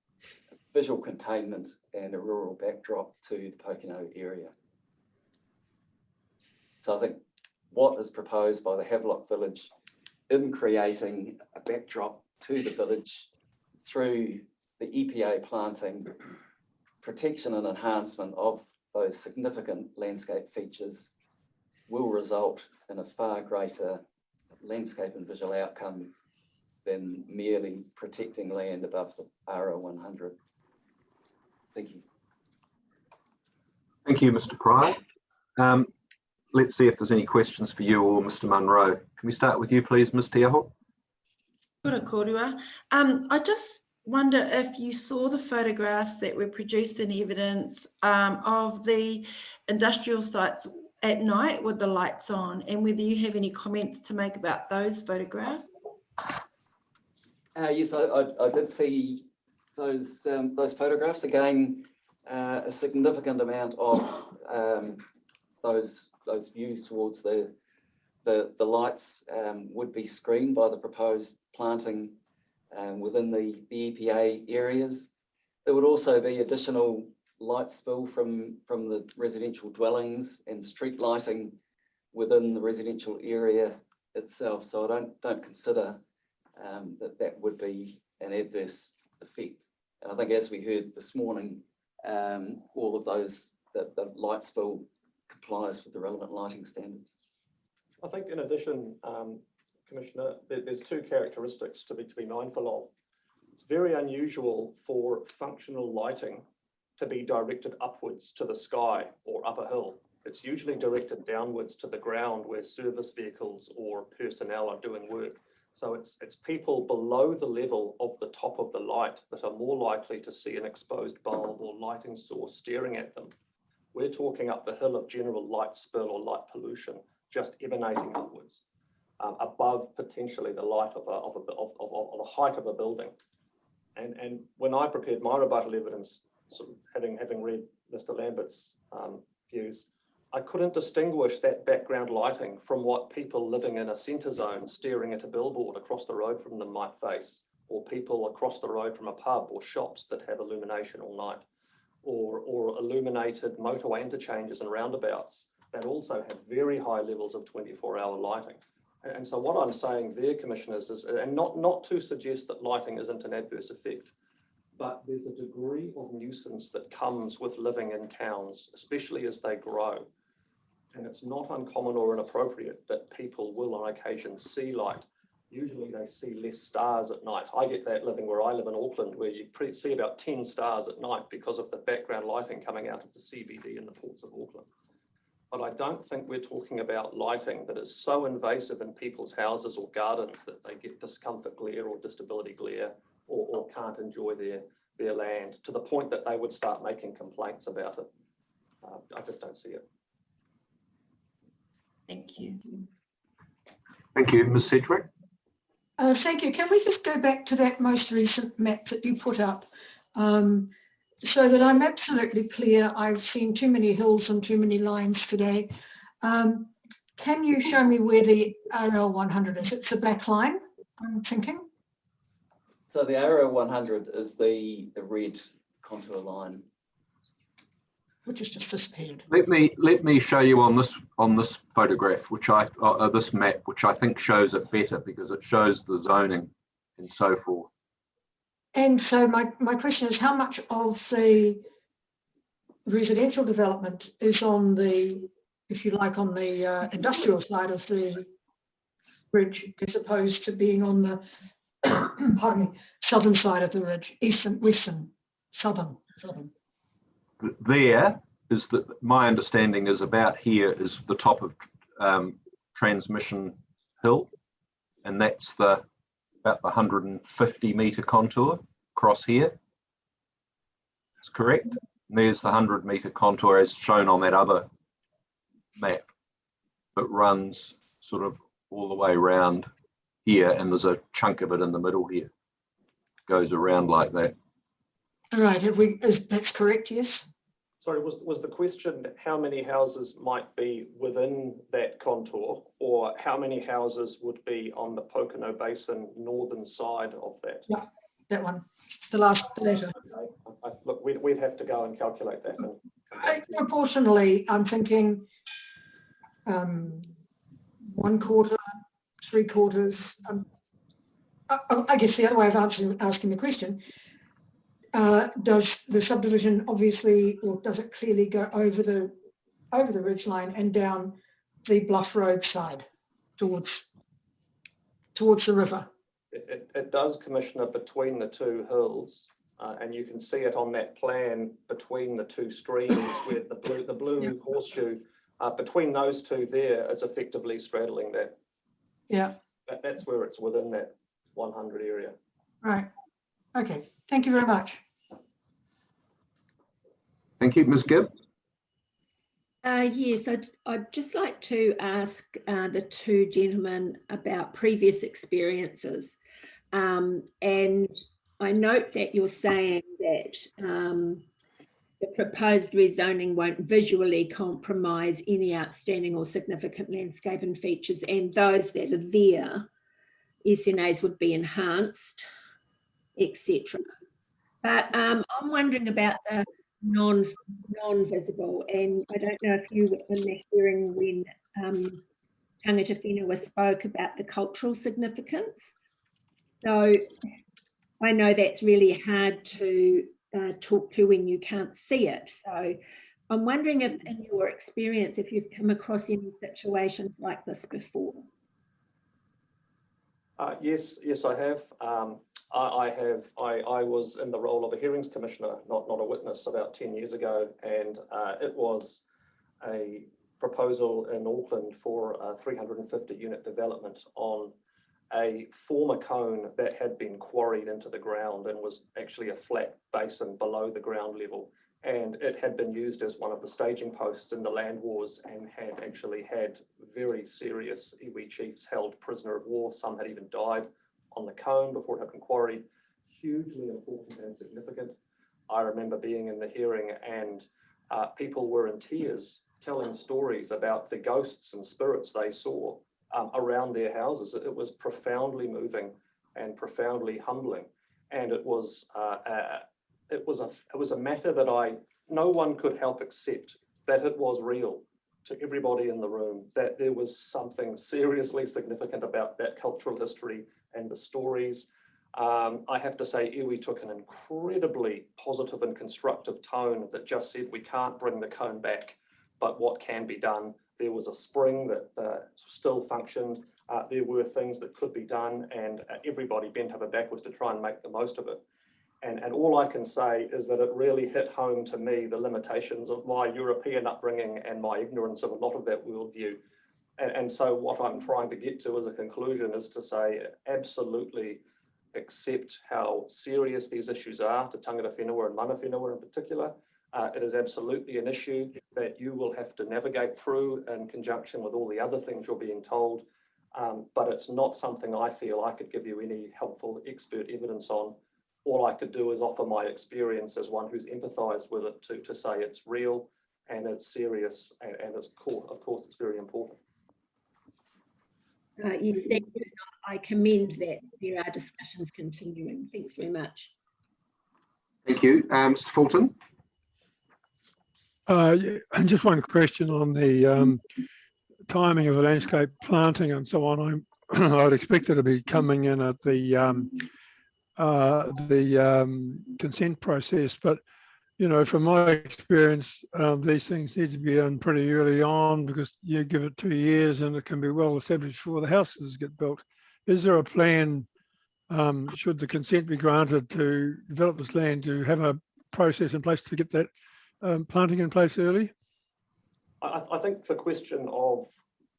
J: visual containment and a rural backdrop to the Pokeno area. So I think what is proposed by the Havelock Village in creating a backdrop to the village through the EPA planting, protection and enhancement of those significant landscape features will result in a far greater landscape and visual outcome than merely protecting land above the RO100. Thank you.
A: Thank you, Mr. Pryor. Let's see if there's any questions for you or Mr. Munro. Can we start with you, please, Ms. Tiaho?
D: Kia ora kōrua. I just wonder if you saw the photographs that were produced in evidence of the industrial sites at night with the lights on, and whether you have any comments to make about those photographs.
J: Yes, I did see those photographs. Again, a significant amount of those views towards the lights would be screened by the proposed planting within the EPA areas. There would also be additional light spill from the residential dwellings and street lighting within the residential area itself. So I don't consider that would be an adverse effect. And I think, as we heard this morning, all of those, the light spill complies with the relevant lighting standards.
I: I think in addition, Commissioner, there's two characteristics to be mindful of. It's very unusual for functional lighting to be directed upwards to the sky or up a hill. It's usually directed downwards to the ground where service vehicles or personnel are doing work. So it's people below the level of the top of the light that are more likely to see an exposed bulb or lighting source staring at them. We're talking up the hill of general light spill or light pollution, just emanating upwards, above potentially the light of the height of a building. And when I prepared my rebuttal evidence, sort of having read Mr. Lambert's views, I couldn't distinguish that background lighting from what people living in a centre zone staring at a billboard across the road from them might face, or people across the road from a pub or shops that have illumination all night, or illuminated motorway interchanges and roundabouts that also have very high levels of 24-hour lighting. And so what I'm saying there, Commissioners, is, and not to suggest that lighting isn't an adverse effect, but there's a degree of nuisance that comes with living in towns, especially as they grow. And it's not uncommon or inappropriate that people will on occasion see light. Usually they see less stars at night. I get that living where I live in Auckland, where you see about 10 stars at night because of the background lighting coming out of the CBD and the ports of Auckland. But I don't think we're talking about lighting that is so invasive in people's houses or gardens that they get discomfort glare or disability glare or can't enjoy their land to the point that they would start making complaints about it. I just don't see it.
D: Thank you.
A: Thank you, Ms. Sedgwick.
E: Thank you. Can we just go back to that most recent map that you put up so that I'm absolutely clear? I've seen too many hills and too many lines today. Can you show me where the RL100 is? It's a black line, I'm thinking.
J: So the RO100 is the red contour line,
E: Which has just disappeared.
A: Let me show you on this photograph, which this map, which I think shows it better because it shows the zoning and so forth.
E: And so my question is, how much of the residential development is on the, if you like, on the industrial side of the ridge, as opposed to being on the pardon me, southern side of the ridge, eastern, western, southern.
A: There is that my understanding is about here is the top of Transmission Hill, and that's about the 150 metre contour across here. That's correct. And there's the 100 metre contour as shown on that other map. It runs sort of all the way around here, and there's a chunk of it in the middle here. Goes around like that.
E: All right, that's correct, yes?
I: Sorry, was the question how many houses might be within that contour, or how many houses would be on the Pokeno Basin northern side of that?
E: Yeah, that one, the latter.
I: Look, we'd have to go and calculate that.
E: Proportionally, I'm thinking 1/4, 3/4. I guess the other way of asking the question, does the subdivision obviously, or does it clearly go over the ridgeline and down the bluff road side towards the river?
I: It does, Commissioner, between the two hills, and you can see it on that plan between the two streams where the blue horseshoe, between those two there is effectively straddling that.
E: Yeah.
I: That's where it's within that 100 area.
E: Right. Okay. Thank you very much.
A: Thank you, Ms. Gibb.
H: Yes, I'd just like to ask the two gentlemen about previous experiences. And I note that you're saying that the proposed rezoning won't visually compromise any outstanding or significant landscaping features, and those that are there, SNAs would be enhanced, etc. But I'm wondering about the non-visible, and I don't know if you were in the hearing when Tangata Whenua spoke about the cultural significance. So I know that's really hard to talk to when you can't see it. So I'm wondering if in your experience, if you've come across any situations like this before.
I: Yes, I have. I was in the role of a hearings commissioner, not a witness, about 10 years ago, and it was a proposal in Auckland for a 350 unit development on a former cone that had been quarried into the ground and was actually a flat basin below the ground level. And it had been used as one of the staging posts in the land wars and had actually had very serious iwi chiefs held prisoner of war. Some had even died on the cone before it had been quarried. Hugely important and significant. I remember being in the hearing and people were in tears telling stories about the ghosts and spirits they saw around their houses. It was profoundly moving and profoundly humbling. And it was a matter that no one could help accept that it was real to everybody in the room, that there was something seriously significant about that cultural history and the stories. I have to say, iwi took an incredibly positive and constructive tone that just said, we can't bring the cone back, but what can be done? There was a spring that still functioned. There were things that could be done, and everybody bent over backwards to try and make the most of it. And all I can say is that it really hit home to me the limitations of my European upbringing and my ignorance of a lot of that worldview. And so what I'm trying to get to as a conclusion is to say, absolutely accept how serious these issues are to tangata whenua and mana whenua in particular. It is absolutely an issue that you will have to navigate through in conjunction with all the other things you're being told. But it's not something I feel I could give you any helpful expert evidence on. All I could do is offer my experience as one who's empathized with it to say it's real and it's serious and it's of course it's very important.
H: Yes, thank you. I commend that there are discussions continuing. Thanks very much.
A: Thank you. Mr. Fulton.
F: Just one question on the timing of the landscape planting and so on. I'd expect it to be coming in at the consent process, but you know, from my experience, these things need to be done pretty early on because you give it 2 years and it can be well established before the houses get built. Is there a plan, should the consent be granted to develop this land, to have a process in place to get that planting in place early?
I: I think the question of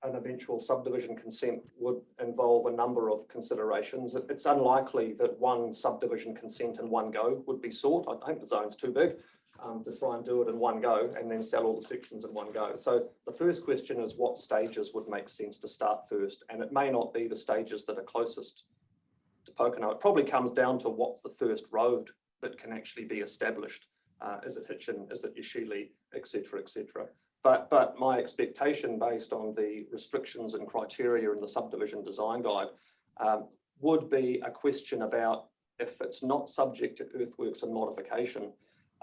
I: an eventual subdivision consent would involve a number of considerations. It's unlikely that one subdivision consent in one go would be sought. I think the zone's too big to try and do it in one go and then sell all the sections in one go. So the first question is what stages would make sense to start first? And it may not be the stages that are closest to Pokeno. It probably comes down to what's the first road that can actually be established. Is it Hitchin, is it Yashili, et cetera, et cetera. But my expectation based on the restrictions and criteria in the subdivision design guide would be a question about if it's not subject to earthworks and modification,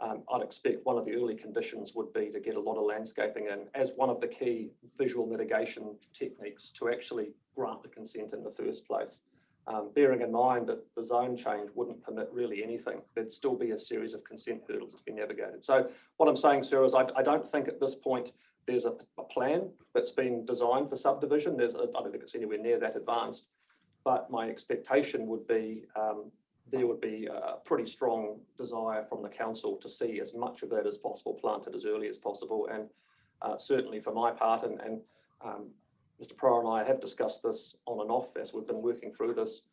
I: I'd expect one of the early conditions would be to get a lot of landscaping in as one of the key visual mitigation techniques to actually grant the consent in the first place. bearing in mind that the zone change wouldn't permit really anything. There'd still be a series of consent hurdles to be navigated. So what I'm saying, sir, is I don't think at this point there's a plan that's been designed for subdivision. I don't think it's anywhere near that advanced, but my expectation would be there would be a pretty strong desire from the council to see as much of that as possible planted as early as possible. And certainly for my part, and Mr. Pryor and I have discussed this on and off as we've been working through this,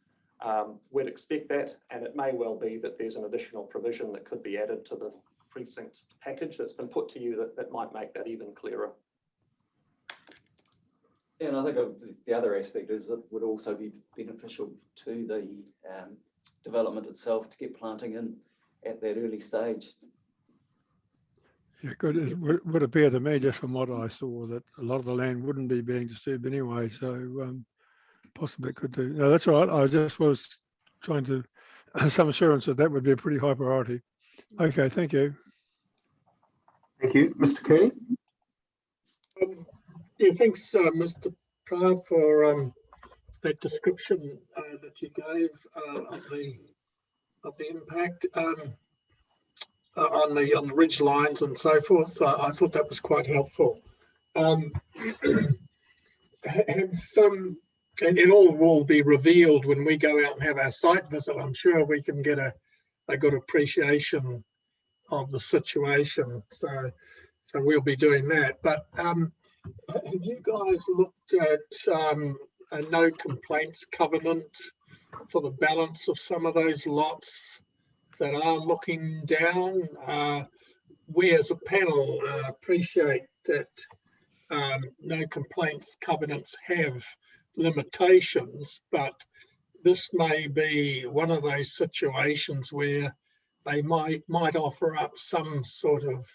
I: we'd expect that, and it may well be that there's an additional provision that could be added to the precinct package that's been put to you that might make that even clearer.
J: Yeah, and I think the other aspect is it would also be beneficial to the development itself to get planting in at that early stage.
F: Yeah, good. It would appear to me, just from what I saw, that a lot of the land wouldn't be being disturbed anyway, so possibly it could do. No, that's all right. I just was trying to some assurance that would be a pretty high priority. Okay, thank you.
A: Thank you. Mr. Kearney?
C: Yeah, thanks, Mr. Pryor, for that description that you gave of the impact on the ridge lines and so forth. I thought that was quite helpful. And it all will be revealed when we go out and have our site visit. I'm sure we can get a good appreciation of the situation. So we'll be doing that. But have you guys looked at a no complaints covenant for the balance of some of those lots that are looking down? We as a panel appreciate that no complaints covenants have limitations, but this may be one of those situations where they might offer up some sort of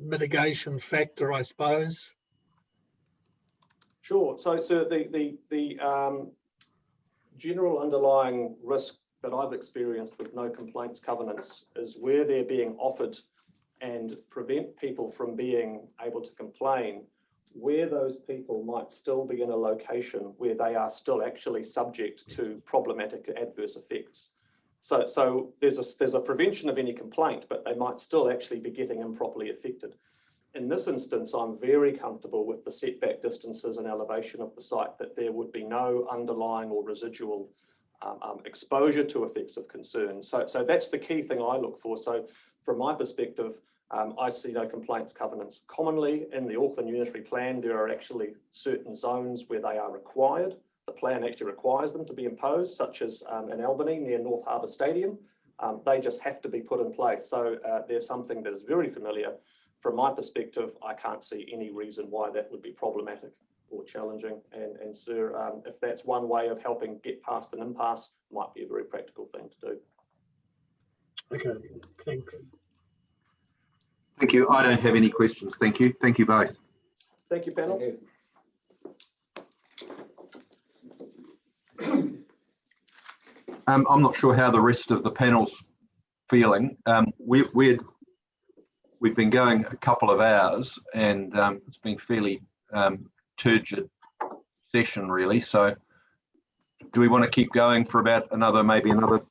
C: mitigation factor, I suppose.
I: Sure. So the general underlying risk that I've experienced with no complaints covenants is where they're being offered and prevent people from being able to complain, where those people might still be in a location where they are still actually subject to problematic adverse effects. So there's a prevention of any complaint, but they might still actually be getting improperly affected. In this instance, I'm very comfortable with the setback distances and elevation of the site, that there would be no underlying or residual exposure to effects of concern. So that's the key thing I look for. So from my perspective, I see no complaints covenants. Commonly in the Auckland Unitary Plan, there are actually certain zones where they are required. The plan actually requires them to be imposed, such as in Albany near North Harbour Stadium. They just have to be put in place. So there's something that is very familiar. From my perspective, I can't see any reason why that would be problematic or challenging. And sir, if that's one way of helping get past an impasse, might be a very practical thing to do.
C: Okay, thanks.
A: Thank you. I don't have any questions. Thank you. Thank you both.
I: Thank you, panel.
J: Thank you.
A: I'm not sure how the rest of the panel's feeling. We've been going a couple of hours, and it's been fairly turgid session, really. So do we want to keep going for about maybe another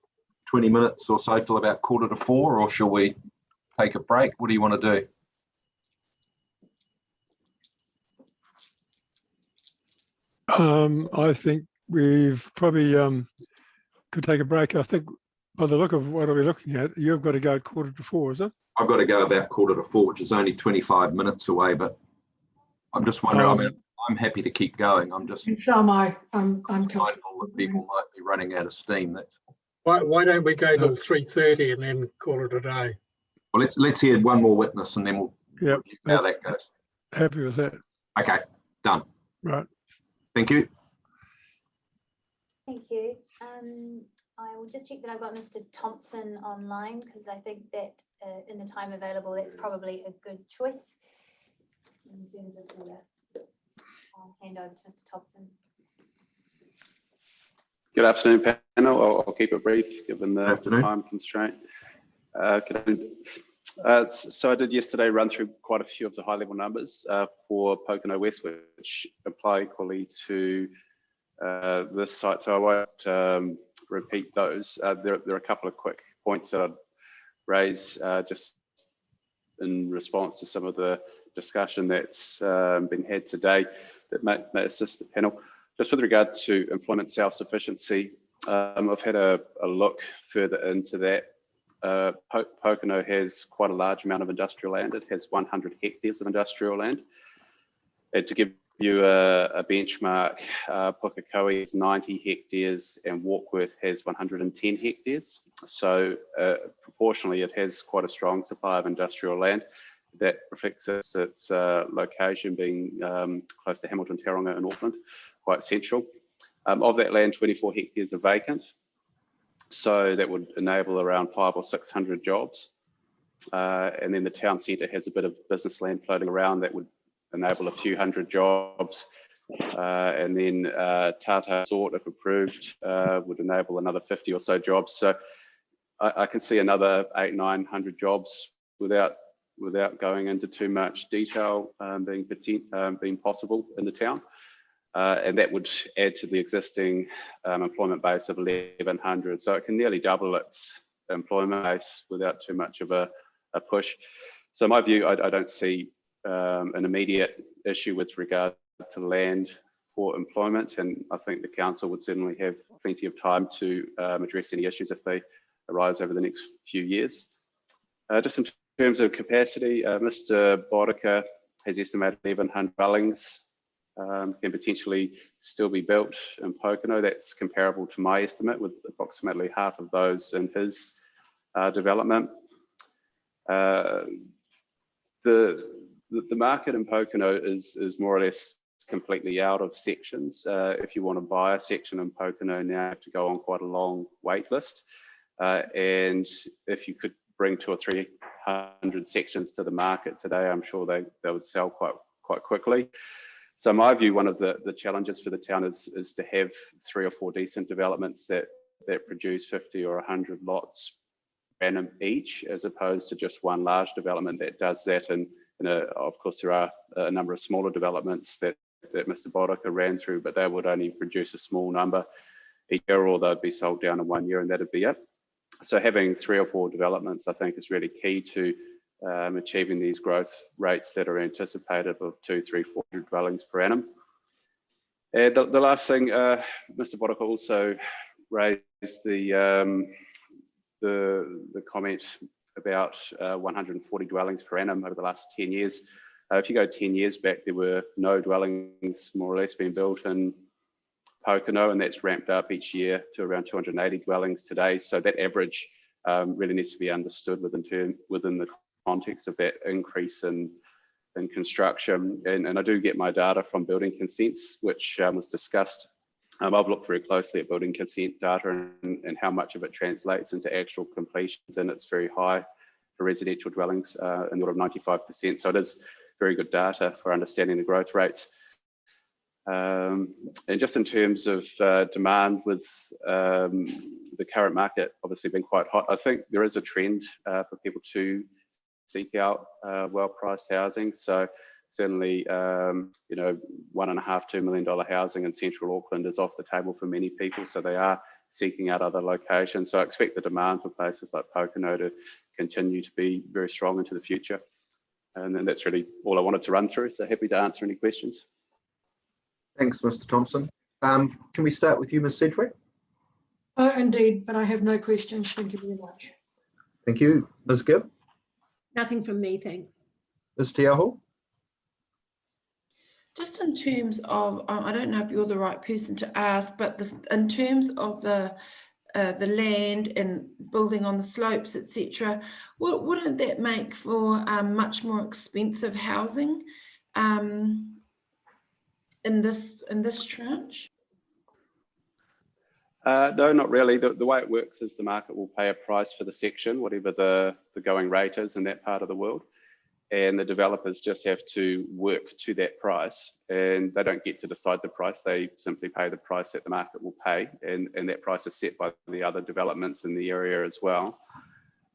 A: 20 minutes or so till about 3:45, or shall we take a break? What do you want to do?
F: I think we've probably could take a break. I think by the look of what are we looking at, you've got to go at 3:45, is it?
A: I've got to go about 3:45, which is only 25 minutes away, but I'm just wondering, I mean, I'm happy to keep going. I'm just
E: So am I. I'm
A: mindful that people might be running out of steam.
C: Why don't we go till 3:30 and then call it a day?
A: Well, let's hear one more witness and then we'll review how that goes.
F: Happy with that.
A: Okay, done.
F: Right.
A: Thank you.
B: Thank you. I will just check that I've got Mr. Thompson online, because I think that in the time available, that's probably a good choice. In terms of the, I'll hand over to Mr. Thompson.
K: Good afternoon, panel. I'll keep it brief given the time constraint. Good afternoon. So I did yesterday run through quite a few of the high level numbers for Pokeno West, which apply equally to this site. So I won't repeat those. There are a couple of quick points that I'd raise just in response to some of the discussion that's been had today that may assist the panel. Just with regard to employment self-sufficiency, I've had a look further into that. Pokeno has quite a large amount of industrial land. It has 100 hectares of industrial land. And to give you a benchmark, Pukekohe is 90 hectares and Warkworth has 110 hectares. So proportionally, it has quite a strong supply of industrial land. That reflects its location being close to Hamilton, Tauranga and Auckland, quite central. Of that land, 24 hectares are vacant. So that would enable around 500 or 600 jobs. And then the town centre has a bit of business land floating around that would enable a few hundred jobs. And then Tata Resort, if approved, would enable another 50 or so jobs. So I can see another 800-900 jobs without going into too much detail being possible in the town. And that would add to the existing employment base of 1,100. So it can nearly double its employment base without too much of a push. So in my view, I don't see an immediate issue with regard to land for employment. And I think the council would certainly have plenty of time to address any issues if they arise over the next few years. Just in terms of capacity, Mr. Bodica has estimated 1,100 dwellings can potentially still be built in Pokeno. That's comparable to my estimate, with approximately half of those in his development. The market in Pokeno is more or less completely out of sections. If you want to buy a section in Pokeno now, you have to go on quite a long wait list. And if you could bring 200 or 300 sections to the market today, I'm sure they would sell quite quickly. So in my view, one of the challenges for the town is to have 3 or 4 decent developments that produce 50 or 100 lots per annum each, as opposed to just one large development that does that. And of course, there are a number of smaller developments that Mr. Bodica ran through, but they would only produce a small number each year, or they'd be sold down in 1 year and that'd be it. So having 3 or 4 developments, I think, is really key to achieving these growth rates that are anticipated of 200, 300, 400 dwellings per annum. And the last thing, Mr. Bodica also raised the comment about 140 dwellings per annum over the last 10 years. If you go 10 years back, there were no dwellings more or less being built in Pokeno, and that's ramped up each year to around 280 dwellings today. So that average really needs to be understood within the context of that increase in construction. And I do get my data from building consents, which was discussed. I've looked very closely at building consent data and how much of it translates into actual completions, and it's very high for residential dwellings, in the order of 95%. So it is very good data for understanding the growth rates. And just in terms of demand, with the current market obviously been quite hot, I think there is a trend for people to seek out well-priced housing. So certainly, $1.5 to $2 million housing in central Auckland is off the table for many people. So they are seeking out other locations. So I expect the demand for places like Pokeno to continue to be very strong into the future. And then that's really all I wanted to run through. So happy to answer any questions.
A: Thanks, Mr. Thompson. Can we start with you, Ms. Sedgwick?
E: Indeed, but I have no questions. Thank you very much.
A: Thank you. Ms. Gibb?
H: Nothing from me, thanks.
A: Ms. Tiaho?
D: Just in terms of, I don't know if you're the right person to ask, but in terms of the land and building on the slopes, etc., wouldn't that make for much more expensive housing in this tranche?
K: No, not really. The way it works is the market will pay a price for the section, whatever the going rate is in that part of the world. And the developers just have to work to that price, and they don't get to decide the price. They simply pay the price that the market will pay. And that price is set by the other developments in the area as well.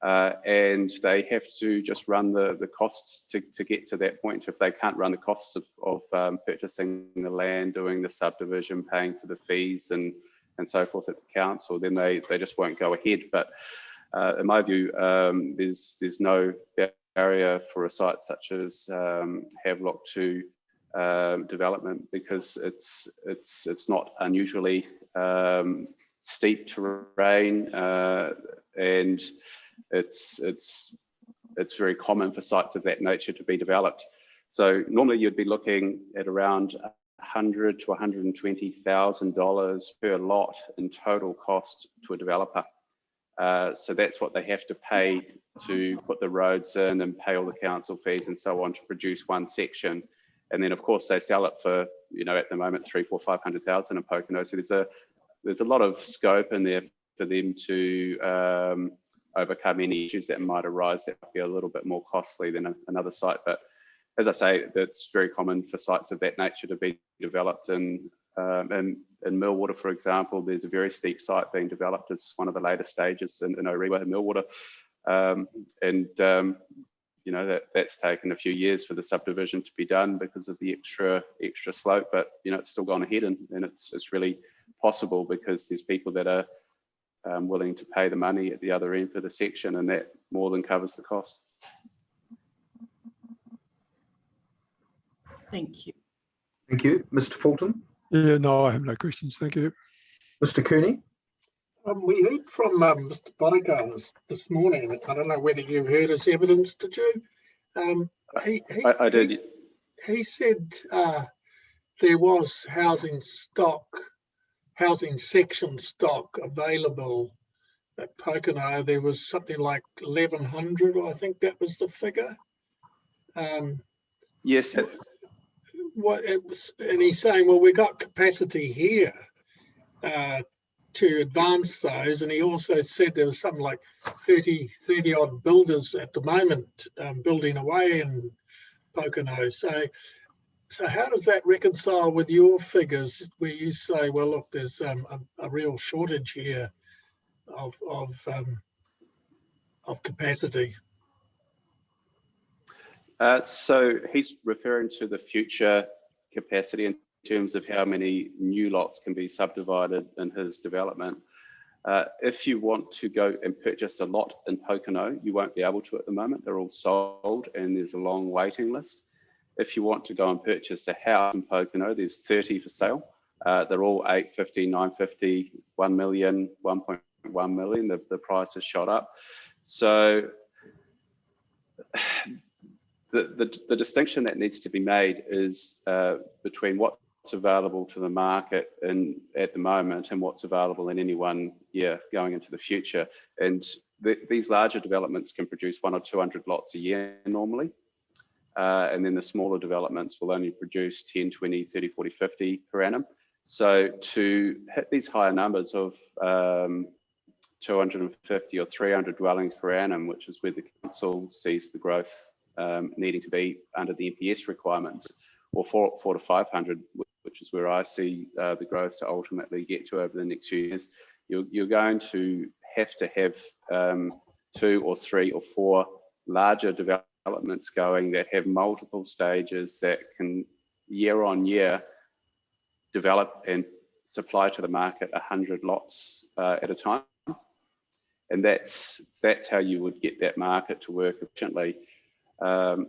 K: and they have to just run the costs to get to that point. If they can't run the costs of purchasing the land, doing the subdivision, paying for the fees and so forth at the council, then they just won't go ahead. But in my view, there's no barrier for a site such as Havelock to development, because it's not unusually steep terrain, and it's very common for sites of that nature to be developed. So normally you'd be looking at around $100,000 to $120,000 per lot in total cost to a developer. So that's what they have to pay to put the roads in and pay all the council fees and so on to produce one section. And then of course they sell it for, at the moment, 300,000, 400,000, 500,000 in Pokeno. So there's a lot of scope in there for them to overcome any issues that might arise that might be a little bit more costly than another site. But as I say, it's very common for sites of that nature to be developed. And in Millwater, for example, there's a very steep site being developed. It's one of the later stages in Orewa and Millwater. That's taken a few years for the subdivision to be done because of the extra slope, but it's still gone ahead, and it's really possible because there's people that are willing to pay the money at the other end for the section, and that more than covers the cost.
D: Thank you.
A: Thank you. Mr. Fulton?
F: Yeah, no, I have no questions. Thank you.
A: Mr. Cooney?
C: We heard from Mr. Pokeno this morning. I don't know whether you heard his evidence, did you?
K: I did.
C: He said there was housing section stock available at Pokeno. There was something like 1,100, I think that was the figure.
K: Yes, that's
C: and he's saying, well, we've got capacity here to advance those. And he also said there was something like 30 odd builders at the moment building away in Pokeno. So how does that reconcile with your figures where you say, well, look, there's a real shortage here of capacity?
K: So he's referring to the future capacity in terms of how many new lots can be subdivided in his development. If you want to go and purchase a lot in Pokeno, you won't be able to at the moment. They're all sold and there's a long waiting list. If you want to go and purchase a house in Pokeno, there's 30 for sale. They're all 850, 950, 1 million, 1.1 million. The price has shot up. So the distinction that needs to be made is between what's available to the market at the moment and what's available in any one year going into the future. And these larger developments can produce 100 or 200 lots a year normally. And then the smaller developments will only produce 10, 20, 30, 40, 50 per annum. So to hit these higher numbers of 250 or 300 dwellings per annum, which is where the council sees the growth needing to be under the NPS requirements, or 400 to 500, which is where I see the growth to ultimately get to over the next few years, you're going to have 2 or 3 or 4 larger developments going that have multiple stages that can year on year develop and supply to the market 100 lots at a time. And that's how you would get that market to work efficiently. The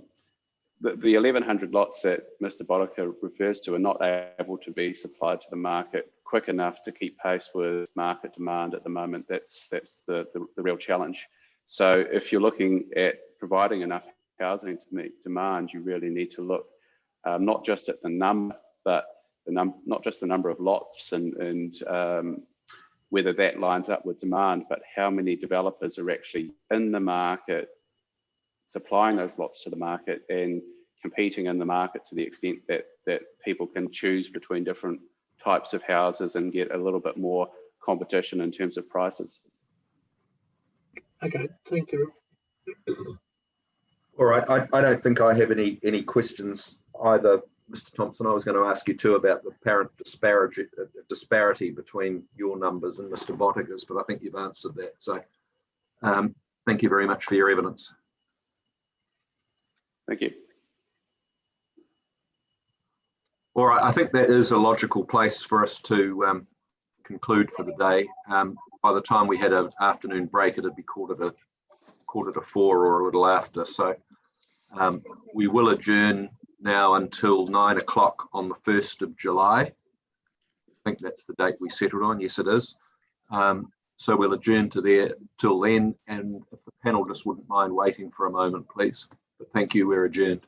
K: 1,100 lots that Mr. Boddicker refers to are not able to be supplied to the market quick enough to keep pace with market demand at the moment. That's the real challenge. So if you're looking at providing enough housing to meet demand, you really need to look not just at the number, but not just the number of lots and whether that lines up with demand, but how many developers are actually in the market supplying those lots to the market and competing in the market to the extent that people can choose between different types of houses and get a little bit more competition in terms of prices.
C: Okay, thank you.
A: All right, I don't think I have any questions either, Mr. Thompson. I was going to ask you too about the apparent disparity between your numbers and Mr. Boddicker's, but I think you've answered that. So thank you very much for your evidence.
K: Thank you.
A: All right, I think that is a logical place for us to conclude for the day. By the time we had an afternoon break, it'd be quarter to 4 or a little after. So we will adjourn now until 9 o'clock on the 1st of July. I think that's the date we settled on. Yes, it is. So we'll adjourn to there till then. And if the panel just wouldn't mind waiting for a moment, please. But thank you, we're adjourned.